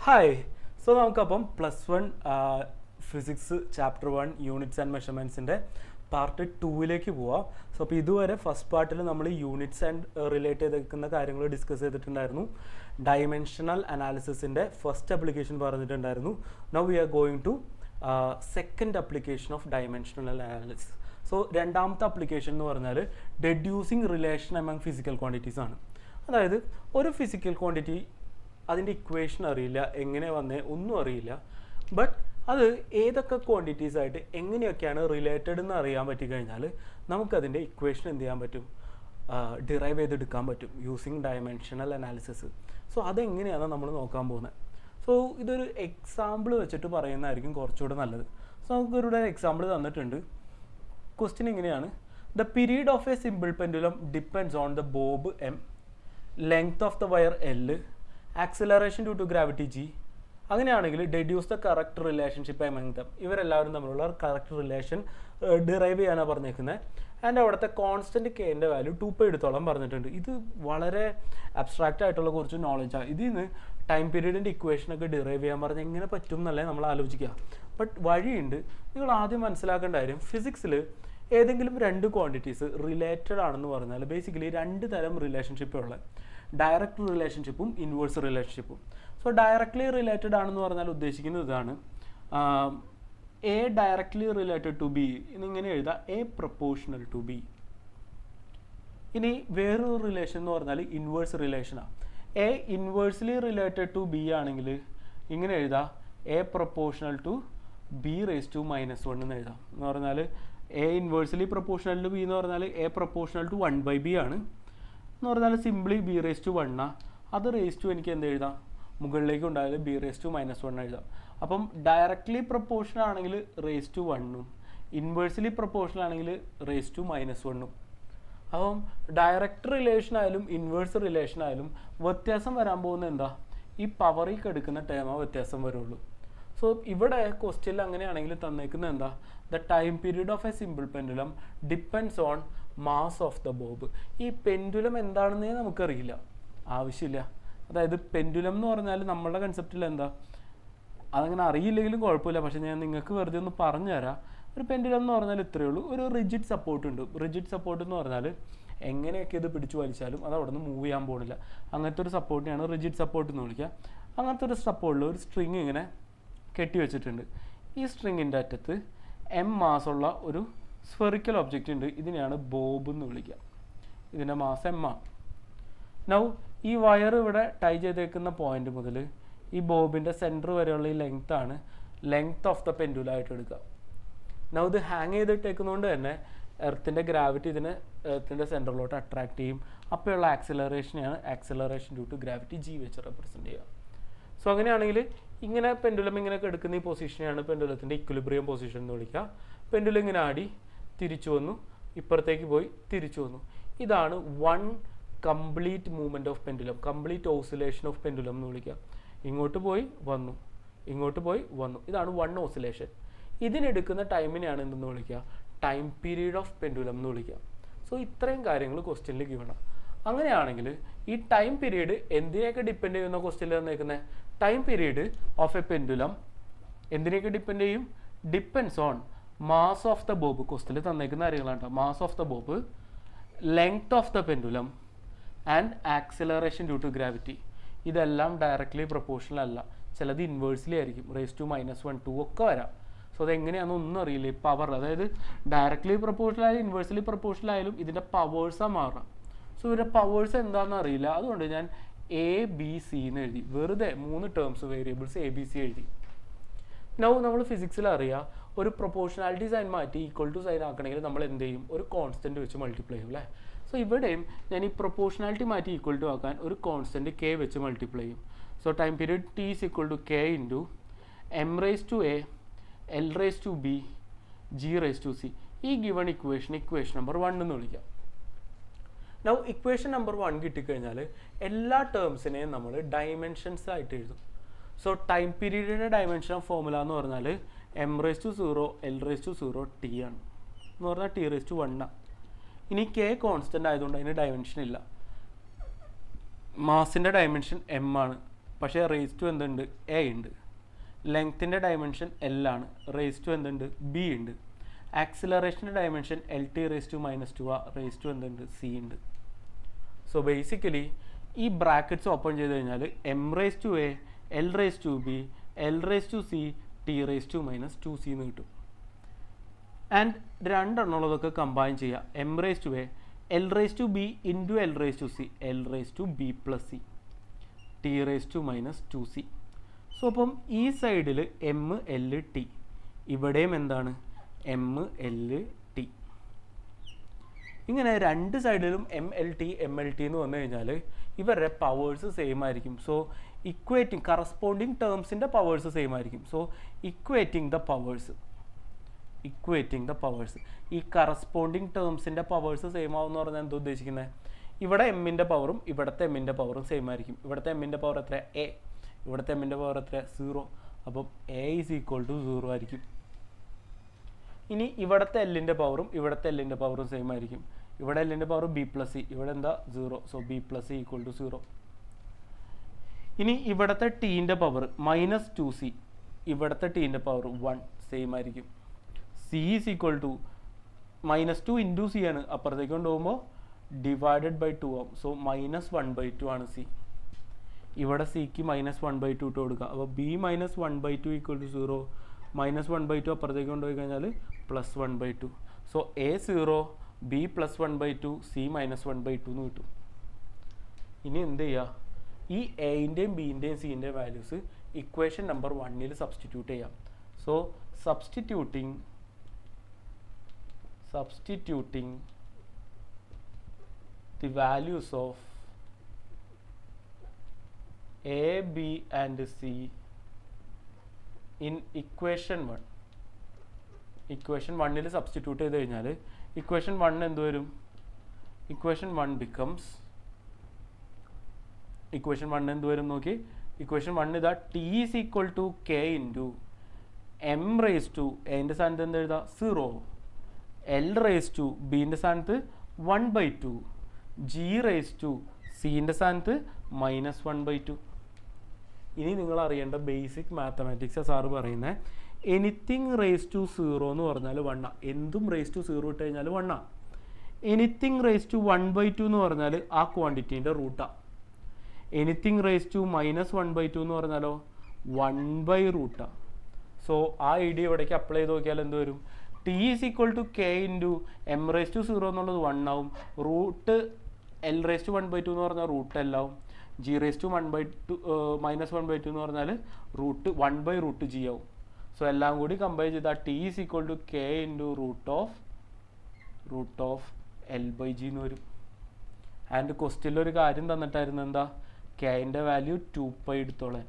Hi. So നമുക്കപ്പം +1 physics chapter 1 units and മെഷർമെൻറ്റ്സിൻ്റെ part 2ലേക്ക് പോവാം. സോ അപ്പോൾ ഇതുവരെ ഫസ്റ്റ് പാർട്ടിൽ നമ്മൾ യൂണിറ്റ്സ് ആൻഡ് റിലേറ്റ് ചെയ്തിരിക്കുന്ന കാര്യങ്ങൾ ഡിസ്കസ് ചെയ്തിട്ടുണ്ടായിരുന്നു. ഡയമെൻഷണൽ അനാലിസിസിൻ്റെ ഫസ്റ്റ് ആപ്ലിക്കേഷൻ പറഞ്ഞിട്ടുണ്ടായിരുന്നു. Now we are going to second application of dimensional analysis. So രണ്ടാമത്തെ ആപ്ലിക്കേഷൻ എന്ന് പറഞ്ഞാൽ deducing relation among physical quantities ആണ്. അതായത് ഒരു ഫിസിക്കൽ ക്വാണ്ടിറ്റി അതിൻ്റെ ഇക്വേഷൻ അറിയില്ല, എങ്ങനെ വന്നേ ഒന്നും അറിയില്ല, ബട്ട് അത് ഏതൊക്കെ ക്വാണ്ടിറ്റീസ് ആയിട്ട് എങ്ങനെയൊക്കെയാണ് റിലേറ്റഡ് എന്ന് അറിയാൻ പറ്റിക്കഴിഞ്ഞാൽ നമുക്കതിൻ്റെ ഇക്വേഷൻ എന്ത് ചെയ്യാൻ പറ്റും, ഡിറൈവ് ചെയ്തെടുക്കാൻ പറ്റും യൂസിങ് ഡയമെൻഷണൽ അനാലിസിസ്. സോ അതെങ്ങനെയാണ് നമ്മൾ നോക്കാൻ പോകുന്നത്. സോ ഇതൊരു എക്സാമ്പിൾ വെച്ചിട്ട് പറയുന്നതായിരിക്കും കുറച്ചുകൂടെ നല്ലത്. സോ നമുക്കൊരു എക്സാമ്പിൾ തന്നിട്ടുണ്ട്. ക്വസ്റ്റ്യൻ ഇങ്ങനെയാണ്: the period of a simple pendulum depends on the bob M, length of the wire L, acceleration due to gravity G. അങ്ങനെയാണെങ്കിൽ deduce the correct relationship among them. ഇവരെല്ലാവരും തമ്മിലുള്ള കറക്റ്റ് റിലേഷൻ ഡിറൈവ് ചെയ്യാനാണ് പറഞ്ഞേക്കുന്നത്. And അവിടുത്തെ constant കെൻ്റെ value 2π എടുത്തോളം പറഞ്ഞിട്ടുണ്ട്. ഇത് വളരെ abstract ആയിട്ടുള്ള കുറച്ച് നോളജാണ്. ഇതിൽ നിന്ന് ടൈം പീരീഡിൻ്റെ ഇക്വേഷനൊക്കെ ഡിറൈവ് ചെയ്യാൻ പറഞ്ഞാൽ എങ്ങനെ പറ്റും എന്നല്ലേ നമ്മൾ ആലോചിക്കുക. ബട്ട് വഴിയുണ്ട്. നിങ്ങൾ ആദ്യം മനസ്സിലാക്കേണ്ട കാര്യം, ഫിസിക്സിൽ ഏതെങ്കിലും രണ്ട് ക്വാണ്ടിറ്റീസ് റിലേറ്റഡ് ആണെന്ന് പറഞ്ഞാൽ ബേസിക്കലി രണ്ട് തരം റിലേഷൻഷിപ്പുള്ളത്: ഡയറക്റ്റ് റിലേഷൻഷിപ്പും ഇൻവേഴ്സ് റിലേഷൻഷിപ്പും. സോ ഡയറക്റ്റ്ലി റിലേറ്റഡ് ആണെന്ന് പറഞ്ഞാൽ ഉദ്ദേശിക്കുന്നത് ഇതാണ്: A directly related to B എന്നിങ്ങനെ എഴുതാം, എ പ്രൊപ്പോർഷണൽ ടു ബി. ഇനി വേറൊരു റിലേഷൻ എന്ന് പറഞ്ഞാൽ ഇൻവേഴ്സ് റിലേഷനാണ്. A inversely related to B ആണെങ്കിൽ ഇങ്ങനെ എഴുതാം, A proportional to B raise to -1 എന്ന് എഴുതാം. എന്ന് പറഞ്ഞാൽ A inversely proportional to B എന്ന് പറഞ്ഞാൽ എ പ്രൊപ്പോർഷണൽ ടു 1/b ആണ്. എന്ന് പറഞ്ഞാൽ സിംപ്ലി ബി റേസ് ടു 1 അത് റേസ് ടു എനിക്ക് എന്ത് എഴുതാം, മുകളിലേക്ക് ഉണ്ടായാലും ബി റേസ് ടു -1 എഴുതാം. അപ്പം ഡയറക്റ്റ്ലി പ്രൊപ്പോർഷണൽ ആണെങ്കിൽ റേസ് ടു 1ഉം ഇൻവേഴ്സ്ലി പ്രൊപ്പോർഷണൽ ആണെങ്കിൽ റേസ് ടു -1ഉം. അപ്പം ഡയറക്റ്റ് റിലേഷൻ ആയാലും ഇൻവേഴ്സ് റിലേഷൻ ആയാലും വ്യത്യാസം വരാൻ പോകുന്നത് എന്താ, ഈ പവറിൽ എടുക്കുന്ന ടേമാ വ്യത്യാസം വരുള്ളൂ. സോ ഇവിടെ ക്വസ്റ്റ്യനിൽ അങ്ങനെയാണെങ്കിൽ തന്നേക്കുന്നത് എന്താ, the time period of a simple pendulum depends on mass of the Bob. ഈ പെൻഡുലം എന്താണെന്നേ നമുക്കറിയില്ല, ആവശ്യമില്ല. അതായത് പെൻഡുലം എന്ന് പറഞ്ഞാൽ നമ്മളുടെ കൺസെപ്റ്റിൽ എന്താ, അതങ്ങനെ അറിയില്ലെങ്കിലും കുഴപ്പമില്ല, പക്ഷേ ഞാൻ നിങ്ങൾക്ക് വെറുതെ ഒന്ന് പറഞ്ഞു തരാം. ഒരു പെൻഡുലം എന്ന് പറഞ്ഞാൽ ഇത്രയേ ഉള്ളൂ, ഒരു റിജിഡ് സപ്പോർട്ട് ഉണ്ട്. റിജിഡ് സപ്പോർട്ട് എന്ന് പറഞ്ഞാൽ എങ്ങനെയൊക്കെ ഇത് പിടിച്ചു വലിച്ചാലും അത് അവിടെ നിന്ന് മൂവ് ചെയ്യാൻ പോകുന്നില്ല. അങ്ങനത്തെ ഒരു സപ്പോർട്ടിനെയാണ് റിജിഡ് സപ്പോർട്ട് എന്ന് വിളിക്കുക. അങ്ങനത്തെ ഒരു സപ്പോർട്ടിൽ ഒരു സ്ട്രിങ് ഇങ്ങനെ കെട്ടി വെച്ചിട്ടുണ്ട്. ഈ സ്ട്രിങ്ങിൻ്റെ അറ്റത്ത് എം മാസുള്ള ഒരു സ്ഫെറിക്കൽ ഒബ്ജക്റ്റ് ഉണ്ട്. ഇതിനെയാണ് ബോബ് എന്ന് വിളിക്കുക. ഇതിൻ്റെ മാസ് എം ആണ്. നൗ ഈ വയർ ഇവിടെ ടൈ ചെയ്തേക്കുന്ന പോയിന്റ് മുതൽ ഈ ബോബിൻ്റെ സെൻറ്റർ വരെയുള്ള ഈ ലെങ്ത് ആണ് ലെങ്ത് ഓഫ് ദ പെൻഡുലായിട്ട് എടുക്കുക. നൗ ഇത് ഹാങ് ചെയ്തിട്ടേക്കുന്നതുകൊണ്ട് തന്നെ എർത്തിൻ്റെ ഗ്രാവിറ്റി ഇതിനെ എർത്തിൻ്റെ സെൻറ്ററിലോട്ട് അട്രാക്ട് ചെയ്യും. അപ്പോഴുള്ള ആക്സിലറേഷനെയാണ് acceleration due to gravity G വെച്ച് റെപ്രസെൻറ്റ് ചെയ്യുക. സോ അങ്ങനെയാണെങ്കിൽ ഇങ്ങനെ പെൻഡുലം ഇങ്ങനെയൊക്കെ എടുക്കുന്ന ഈ പൊസിഷനെയാണ് പെൻഡുലത്തിൻ്റെ ഇക്വിലിബ്രിയം പൊസിഷൻ എന്ന് വിളിക്കുക. പെൻഡുലം ഇങ്ങനെ ആടി തിരിച്ചു വന്നു, ഇപ്പുറത്തേക്ക് പോയി തിരിച്ചു വന്നു. ഇതാണ് one complete movement of pendulum, complete oscillation of pendulum എന്ന് വിളിക്കുക. ഇങ്ങോട്ട് പോയി വന്നു, ഇങ്ങോട്ട് പോയി വന്നു. ഇതാണ് വൺ ഓസിലേഷൻ. ഇതിനെടുക്കുന്ന ടൈമിനെയാണ് എന്തെന്ന് വിളിക്കുക, ടൈം പീരീഡ് ഓഫ് പെൻഡുലം എന്ന് വിളിക്കുക. സോ ഇത്രയും കാര്യങ്ങൾ ക്വസ്റ്റ്യനിൽ ഗിവണം. അങ്ങനെയാണെങ്കിൽ ഈ ടൈം പീരീഡ് എന്തിനെയൊക്കെ ഡിപ്പെൻഡ് ചെയ്യുന്ന ക്വസ്റ്റ്യനിൽ തന്നേക്കുന്നത്, time period of a pendulum എന്തിനെയൊക്കെ ഡിപ്പെൻഡ് ചെയ്യും, depends on mass of the bob. ക്വസ്റ്റ്യനിൽ തന്നേക്കുന്ന കാര്യങ്ങളാണ് കേട്ടോ. Mass of the bob, length of the pendulum and acceleration due to gravity. ഇതെല്ലാം ഡയറക്റ്റ്ലി പ്രൊപ്പോർഷണൽ അല്ല, ചിലത് ഇൻവേഴ്സ്ലി ആയിരിക്കും, റേസ് ടു -1, 2 ഒക്കെ വരാം. സോ അതെങ്ങനെയാണെന്ന് ഒന്നും അറിയില്ല. ഈ പവർ, അതായത് ഡയറക്റ്റ്ലി പ്രൊപ്പോർഷണൽ ആയാലും ഇൻവേഴ്സ്ലി പ്രൊപ്പോർഷണൽ ആയാലും ഇതിൻ്റെ പവേഴ്സാണ് മാറാം. സോ ഇതിൻ്റെ പവേഴ്സ് എന്താണെന്ന് അറിയില്ല. അതുകൊണ്ട് ഞാൻ ABC എന്ന് എഴുതി, വെറുതെ 3 ടേംസ് വേരിയബിൾസ് ABC എഴുതി. നൗ നമ്മൾ ഫിസിക്സിൽ അറിയാം, ഒരു പ്രൊപ്പോർഷണാലിറ്റി സൈൻ മാറ്റി ഈക്വൽ ടു സൈൻ ആക്കണമെങ്കിൽ നമ്മൾ എന്ത് ചെയ്യും, ഒരു കോൺസ്റ്റൻറ്റ് വെച്ച് മൾട്ടിപ്ലൈ ചെയ്യും അല്ലേ. സോ ഇവിടെയും ഞാൻ ഈ പ്രൊപ്പോർഷണാലിറ്റി മാറ്റി ഈക്വൽ ടു ആക്കാൻ ഒരു കോൺസ്റ്റൻറ്റ് K വെച്ച് മൾട്ടിപ്ലൈ ചെയ്യും. So time period T is equal to K into M raise to A, L raise to B, G raise to C. ഈ ഗിവൺ ഇക്വേഷൻ നമ്പർ 1 എന്ന് വിളിക്കാം. നൗ ഇക്വേഷൻ നമ്പർ 1 കിട്ടിക്കഴിഞ്ഞാൽ എല്ലാ ടേംസിനെയും നമ്മൾ ഡയമെൻഷൻസ് ആയിട്ട് എഴുതും. സോ ടൈം പീരീഡിൻ്റെ ഡയമെൻഷൻ ഓഫ് ഫോർമുല എന്ന് പറഞ്ഞാൽ M raise to 0, L raise to 0, T ആണ്. എന്ന് പറഞ്ഞാൽ T റേസ് ടു 1 ആണ്. ഇനി K കോൺസ്റ്റൻ്റ് ആയതുകൊണ്ട് അതിന് ഡയമെൻഷൻ ഇല്ല. മാസിൻ്റെ ഡയമെൻഷൻ M ആണ്. പക്ഷേ റേസ് ടു എന്തുണ്ട്, എ ഉണ്ട്. ലെങ്ത്തിൻ്റെ ഡയമെൻഷൻ എൽ ആണ്, റേസ് ടു എന്തുണ്ട്, ബി ഉണ്ട്. ആക്സിലറേഷൻ്റെ dimension L T raise to -2 ആ, റേസ് ടു എന്തുണ്ട്, സി ഉണ്ട്. സോ ബേസിക്കലി ഈ ബ്രാക്കറ്റ്സ് ഓപ്പൺ ചെയ്ത് കഴിഞ്ഞാൽ M raise to A, L raise to B, L raise to C, T raise to -2c എന്ന് കിട്ടും. ആൻഡ് രണ്ടെണ്ണുള്ളതൊക്കെ കമ്പൈൻ ചെയ്യുക. M raise to A, L raise to B into L raise to C, L raise to B plus C, T raise to -2c. So അപ്പം ഈ സൈഡിൽ M L T, ഇവിടെയും എന്താണ് M L T. ഇങ്ങനെ രണ്ട് സൈഡിലും M L T എന്ന് വന്നു കഴിഞ്ഞാൽ ഇവരുടെ പവേഴ്സ് സെയിം ആയിരിക്കും. സോ ഇക്വേറ്റിംഗ് കറസ്പോണ്ടിങ് ടേംസിൻ്റെ പവേഴ്സ് സെയിം ആയിരിക്കും. സോ ഇക്വേറ്റിംഗ് ദ പവേഴ്സ്, ഈ കറസ്പോണ്ടിങ് ടേംസിൻ്റെ പവേഴ്സ് സെയിം ആവുമെന്ന് പറഞ്ഞാൽ എന്താ ഉദ്ദേശിക്കുന്നത്, ഇവിടെ എമ്മിൻ്റെ പവറും ഇവിടുത്തെ എമ്മിൻ്റെ പവറും സെയിം ആയിരിക്കും. ഇവിടുത്തെ എമ്മിൻ്റെ പവർ എത്ര, എ, ഇവിടുത്തെ എമ്മിൻ്റെ പവർ എത്ര, 0. അപ്പം എ ഈസ് ഈക്വൽ ടു 0 ആയിരിക്കും. ഇനി ഇവിടുത്തെ എല്ലിൻ്റെ പവറും ഇവിടുത്തെ എല്ലിൻ്റെ പവറും സെയിം ആയിരിക്കും. ഇവിടെ എല്ലിൻ്റെ പവർ ബി പ്ലസ് സി, ഇവിടെ എന്താ 0. So B plus C equal to 0. ഇനി ഇവിടുത്തെ ടീൻ്റെ പവർ -2c, ഇവിടുത്തെ ടീൻ്റെ പവർ 1 സെയിം ആയിരിക്കും. C is equal to -2 into C ആണ്, അപ്പുറത്തേക്ക് കൊണ്ടുപോകുമ്പോൾ ഡിവൈഡഡ് ബൈ 2 ആവും. സോ -1/2 ആണ് സി. ഇവിടെ സിക്ക് -1/2 ഇട്ട് കൊടുക്കുക. അപ്പോൾ ബി -1/2 ഈക്വൽ ടു 0, -1/2 അപ്പുറത്തേക്ക് കൊണ്ടുപോയി കഴിഞ്ഞാൽ +1/2. സോ എ 0, ബി +1/2, സി -1/2 എന്ന് കിട്ടും. ഇനി എന്ത് ചെയ്യുക, ഈ എൻ്റെയും ബിൻ്റെയും സിൻ്റെയും വാല്യൂസ് ഇക്വേഷൻ നമ്പർ 1 സബ്സ്റ്റിറ്റ്യൂട്ട് ചെയ്യാം. So substituting the values of A, B and C in equation 1. Equation 1 substitute ചെയ്ത് കഴിഞ്ഞാൽ equation 1 എന്ത് വരും, equation 1 becomes, equation 1 എന്ത് വരും നോക്കി, equation 1 ഇതാ t is equal to k into m raised to എൻ്റെ സ്ഥാനത്ത് എന്ത് എഴുതാം 0, l raised to ബിൻ്റെ സ്ഥാനത്ത് 1/2, g raised to സിൻ്റെ സ്ഥാനത്ത് -1/2. ഇനി നിങ്ങൾ അറിയേണ്ട ബേസിക് മാത്തമാറ്റിക്സ് സാറ് പറയുന്നത്, എനിത്തിങ് റേസ് ടു 0 എന്ന് പറഞ്ഞാൽ 1, എന്തും റേസ് ടു 0 ഇട്ട് കഴിഞ്ഞാൽ 1. എനിത്തിങ് റേസ് ടു 1/2 എന്ന് പറഞ്ഞാൽ ആ ക്വാണ്ടിറ്റീൻ്റെ റൂട്ടാണ്. എനിത്തിങ് റേസ് ടു -1/2 എന്ന് പറഞ്ഞാലോ 1/√. സോ ആ ഐഡിയ ഇവിടേക്ക് അപ്ലൈ ചെയ്ത് നോക്കിയാൽ എന്ത് വരും, T is equal to K into M raise to 0 എന്നുള്ളത് 1 ആവും, റൂട്ട് എൽ റേസ് ടു 1/2 എന്ന് പറഞ്ഞാൽ റൂട്ട് എൽ ആവും, ജി റേസ് ടു -1/2 എന്ന് പറഞ്ഞാൽ റൂട്ട് 1/√g ആവും. സോ എല്ലാം കൂടി കമ്പയർ ചെയ്താൽ T is equal to K into root of L/g എന്ന് വരും. ആൻഡ് ക്വസ്റ്റ്യനിൽ ഒരു കാര്യം തന്നിട്ടായിരുന്നു, എന്താ, കെൻ്റെ വാല്യൂ 2π എടുത്തോളാൻ.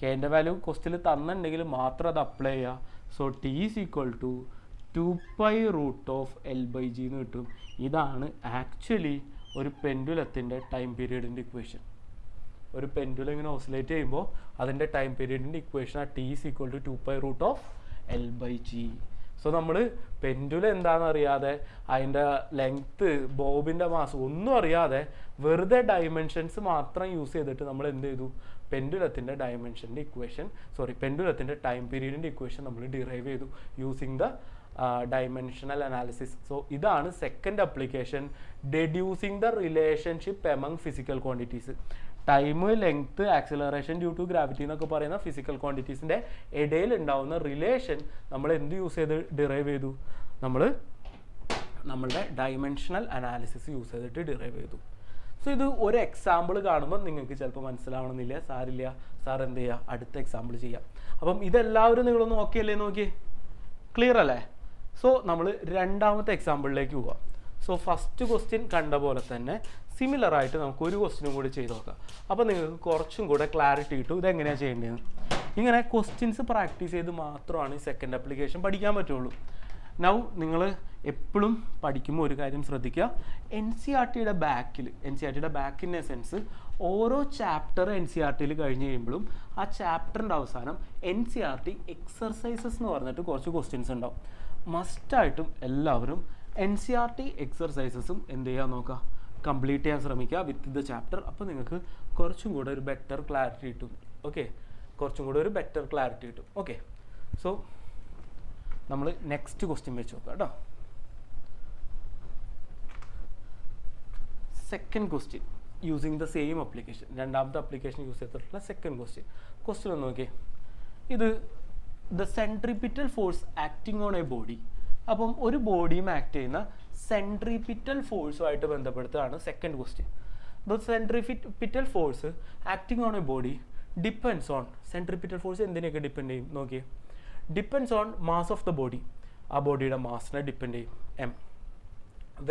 കെൻ്റെ വാല്യൂ ക്വസ്റ്റ്യനിൽ തന്നിട്ടുണ്ടെങ്കിൽ മാത്രം അത് അപ്ലൈ ചെയ്യുക. So T is equal to 2π√of L/g എന്ന് കിട്ടും. ഇതാണ് ആക്ച്വലി ഒരു പെൻഡുലത്തിൻ്റെ ടൈം പീരീഡിൻ്റെ ഇക്വേഷൻ. ഒരു പെൻഡുലം ഇങ്ങനെ ഓസിലേറ്റ് ചെയ്യുമ്പോൾ അതിൻ്റെ ടൈം പീരീഡിൻ്റെ equation T is equal to 2π√of L/g. So നമ്മൾ പെൻഡുലം എന്താണെന്ന് അറിയാതെ, അതിൻ്റെ ലെങ്ത്ത്, ബോബിൻ്റെ മാസ് ഒന്നും അറിയാതെ വെറുതെ ഡയമെൻഷൻസ് മാത്രം യൂസ് ചെയ്തിട്ട് നമ്മൾ എന്ത് ചെയ്തു, പെൻഡുലത്തിൻ്റെ പെൻഡുലത്തിൻ്റെ ടൈം പീരീഡിൻ്റെ ഇക്വേഷൻ നമ്മൾ ഡിറൈവ് ചെയ്തു using the dimensional analysis. So ഇതാണ് second application, deducing the relationship among physical quantities. Time, length, acceleration due to gravity എന്നൊക്കെ പറയുന്ന ഫിസിക്കൽ ക്വാണ്ടിറ്റീസിൻ്റെ ഇടയിൽ ഉണ്ടാവുന്ന റിലേഷൻ നമ്മൾ എന്ത് യൂസ് ചെയ്ത് ഡിറൈവ് ചെയ്തു, നമ്മളുടെ ഡയമെൻഷണൽ അനാലിസിസ് യൂസ് ചെയ്തിട്ട് ഡിറൈവ് ചെയ്തു. സോ ഇത് ഒരു എക്സാമ്പിൾ കാണുമ്പോൾ നിങ്ങൾക്ക് ചിലപ്പോൾ മനസ്സിലാവണമെന്നില്ല, സാറില്ല, സാർ എന്ത് ചെയ്യുക, അടുത്ത എക്സാമ്പിൾ ചെയ്യാം. അപ്പം ഇതെല്ലാവരും നിങ്ങളൊന്ന് ഓക്കെ അല്ലേ, നോക്കി ക്ലിയർ അല്ലേ? സോ നമ്മൾ രണ്ടാമത്തെ എക്സാമ്പിളിലേക്ക് പോവാം. സോ ഫസ്റ്റ് ക്വസ്റ്റ്യൻ കണ്ട പോലെ തന്നെ സിമിലർ ആയിട്ട് നമുക്ക് ഒരു ക്വസ്റ്റ്യനും കൂടി ചെയ്ത് നോക്കാം. അപ്പോൾ നിങ്ങൾക്ക് കുറച്ചും കൂടെ ക്ലാരിറ്റി കിട്ടും ഇതെങ്ങനെയാണ് ചെയ്യേണ്ടതെന്ന്. ഇങ്ങനെ ക്വസ്റ്റ്യൻസ് പ്രാക്ടീസ് ചെയ്ത് മാത്രമാണ് ഈ സെക്കൻഡ് ആപ്ലിക്കേഷൻ പഠിക്കാൻ പറ്റുള്ളൂ. നൗ നിങ്ങൾ എപ്പോഴും പഠിക്കുമ്പോൾ ഒരു കാര്യം ശ്രദ്ധിക്കുക, എൻ സി ആർ ടിയുടെ ബാക്ക് ഇൻ എ സെൻസ് ഓരോ ചാപ്റ്റർ എൻ സി ആർ ടിയിൽ കഴിഞ്ഞ് കഴിയുമ്പോഴും ആ ചാപ്റ്ററിൻ്റെ അവസാനം N C R T exercises എന്ന് പറഞ്ഞിട്ട് കുറച്ച് ക്വസ്റ്റ്യൻസ് ഉണ്ടാവും. മസ്റ്റായിട്ടും എല്ലാവരും എൻ സി ആർ ടി എക്സർസൈസസും എന്ത് ചെയ്യാൻ നോക്കുക, കംപ്ലീറ്റ് ചെയ്യാൻ ശ്രമിക്കുക വിത്ത് ദ ചാപ്റ്റർ. അപ്പോൾ നിങ്ങൾക്ക് കുറച്ചും കൂടെ ഒരു ബെറ്റർ ക്ലാരിറ്റി കിട്ടും. ഓക്കെ, കുറച്ചും കൂടെ ഒരു ബെറ്റർ ക്ലാരിറ്റി കിട്ടും. ഓക്കെ, സോ നമ്മൾ നെക്സ്റ്റ് ക്വസ്റ്റ്യൻ വെച്ച് നോക്കാം കേട്ടോ. Second question using the same application, രണ്ടാമത്തെ അപ്ലിക്കേഷൻ യൂസ് ചെയ്തിട്ടുള്ള സെക്കൻഡ് ക്വസ്റ്റ്യൻ ഒന്ന് നോക്കിയേ. ഇത് the centripetal force acting on a body. അപ്പം ഒരു ബോഡിയും ആക്ട് ചെയ്യുന്ന സെൻട്രിപിറ്റൽ ഫോഴ്സുമായിട്ട് ബന്ധപ്പെടുത്താണ് second question. The centripetal force acting on a body depends on, centripetal force എന്തിനെയൊക്കെ ഡിപ്പെൻഡ് ചെയ്യും നോക്കിയേ. Depends on mass of the body, ആ ബോഡിയുടെ മാസിനെ ഡിപ്പെൻഡ് ചെയ്യും M.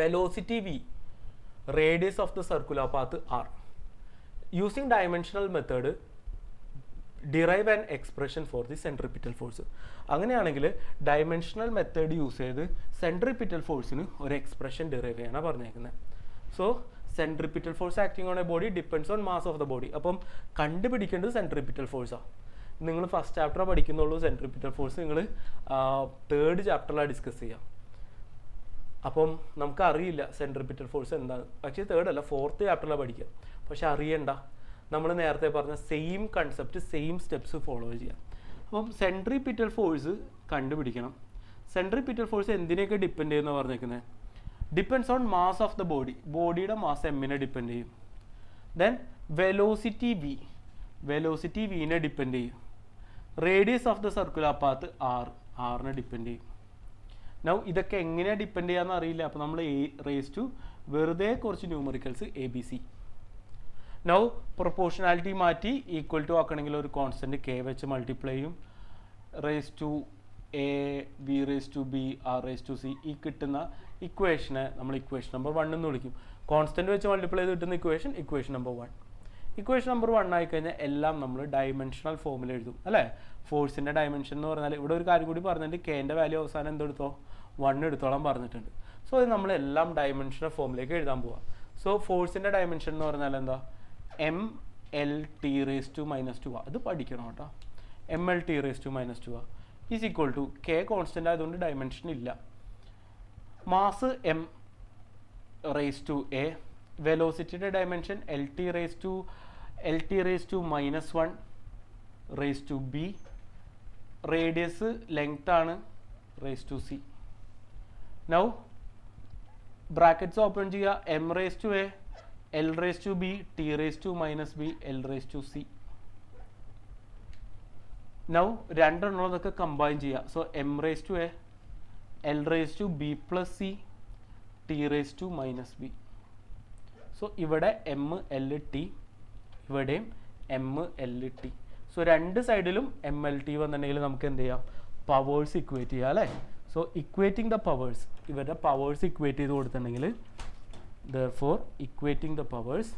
Velocity V, radius of the circular path R. Using dimensional method derive an expression for the centripetal force. അങ്ങനെയാണെങ്കിൽ dimensional method use ചെയ്ത് centripetal ഫോഴ്സിന് ഒരു expression derive ചെയ്യാനാണ് പറഞ്ഞേക്കുന്നത്. So centripetal force acting on a body depends on mass of the body. അപ്പം കണ്ടുപിടിക്കേണ്ടത് centripetal ഫോഴ്സാണ്. നിങ്ങൾ ഫസ്റ്റ് ചാപ്റ്റർ പഠിക്കുന്നുള്ളൂ സെൻട്രിപിറ്റൽ ഫോഴ്സ്, നിങ്ങൾ തേർഡ് ചാപ്റ്ററിലാണ് ഡിസ്കസ് ചെയ്യാം. അപ്പം നമുക്കറിയില്ല സെൻട്രിപിറ്റൽ ഫോഴ്സ് എന്താണ്. പക്ഷേ തേർഡ് അല്ല, ഫോർത്ത് ചാപ്റ്ററിലാണ് പഠിക്കുക. പക്ഷെ അറിയണ്ട, നമ്മൾ നേരത്തെ പറഞ്ഞ same concept same steps follow ചെയ്യാം. അപ്പം സെൻട്രിപിറ്റൽ ഫോഴ്സ് കണ്ടുപിടിക്കണം. സെൻട്രിപിറ്റൽ ഫോഴ്സ് എന്തിനെയൊക്കെ ഡിപ്പെൻഡ് ചെയ്യുമെന്ന് പറഞ്ഞേക്കുന്നത്? Depends on mass of the body, ബോഡിയുടെ മാസ് എമ്മിനെ ഡിപ്പെൻഡ് ചെയ്യും. ദെൻ വെലോസിറ്റി വി, വെലോസിറ്റി വിനെ ഡിപ്പെൻഡ് ചെയ്യും. Radius of the circular path ആറിനെ ഡിപ്പെൻഡ് ചെയ്യും. നൗ ഇതൊക്കെ എങ്ങനെയാണ് ഡിപ്പെൻഡ് ചെയ്യാന്ന് അറിയില്ല. അപ്പോൾ നമ്മൾ റേസ് ടു വെറുതെ കുറച്ച് ന്യൂമറിക്കൽസ് ABC. നൗ പ്രൊപ്പോർഷണാലിറ്റി മാറ്റി ഈക്വൽ ടു ആക്കണമെങ്കിൽ ഒരു കോൺസ്റ്റൻറ്റ് K വെച്ച് മൾട്ടിപ്ലൈ ചെയ്യും. Raise to A, B raise to B, R raise to C. ഈ കിട്ടുന്ന ഇക്വേഷനെ നമ്മൾ ഇക്വേഷൻ നമ്പർ 1 എന്ന് വിളിക്കും. കോൺസ്റ്റൻറ്റ് വെച്ച് മൾട്ടിപ്ലൈ ചെയ്ത് കിട്ടുന്ന ഇക്വേഷൻ നമ്പർ 1. ഇക്വേഷൻ നമ്പർ 1 ആയിക്കഴിഞ്ഞാൽ എല്ലാം നമ്മൾ ഡയമെൻഷണൽ ഫോമിൽ എഴുതും അല്ലേ. ഫോഴ്സിൻ്റെ ഡയമെൻഷൻ എന്ന് പറഞ്ഞാൽ ഇവിടെ ഒരു കാര്യം കൂടി പറഞ്ഞിട്ട് Kൻ്റെ വാല്യൂ അവസാനം എന്തെടുത്തോ 1 എടുത്തോളം പറഞ്ഞിട്ടുണ്ട്. സോ ഇത് നമ്മളെല്ലാം ഡയമെൻഷണൽ ഫോമിലേക്ക് എഴുതാൻ പോവാം. സോ ഫോഴ്സിൻ്റെ ഡയമെൻഷൻ എന്ന് പറഞ്ഞാൽ എന്താ? MLT റേസ് ടു -2 അത് പഠിക്കണം കേട്ടോ. MLT raise to -2 is equal to K constant ആയതുകൊണ്ട് ഡയമെൻഷൻ ഇല്ല. Mass M raise to A, വെലോസിറ്റിയുടെ dimension LT raise to -1 raise to B, radius length ആണ് raise to C. Now brackets open ചെയ്യുക. M raise to A, L raise to B, T raise to -B, L raise to C. Now രണ്ടെണ്ണതൊക്കെ combine ചെയ്യുക. So M raise to A, L raise to B plus C, T raise to -B. So ഇവിടെ MLT, ഇവിടെയും MLT. So രണ്ട് സൈഡിലും MLT വന്നിട്ടുണ്ടെങ്കിൽ നമുക്ക് എന്ത് ചെയ്യാം? പവേഴ്സ് ഇക്വേറ്റ് ചെയ്യാം അല്ലേ. സോ ഇക്വേറ്റിംഗ് ദ പവേഴ്സ്, ഇവരുടെ പവേഴ്സ് ഇക്വേറ്റ് ചെയ്ത് കൊടുത്തിട്ടുണ്ടെങ്കിൽ therefore equating the powers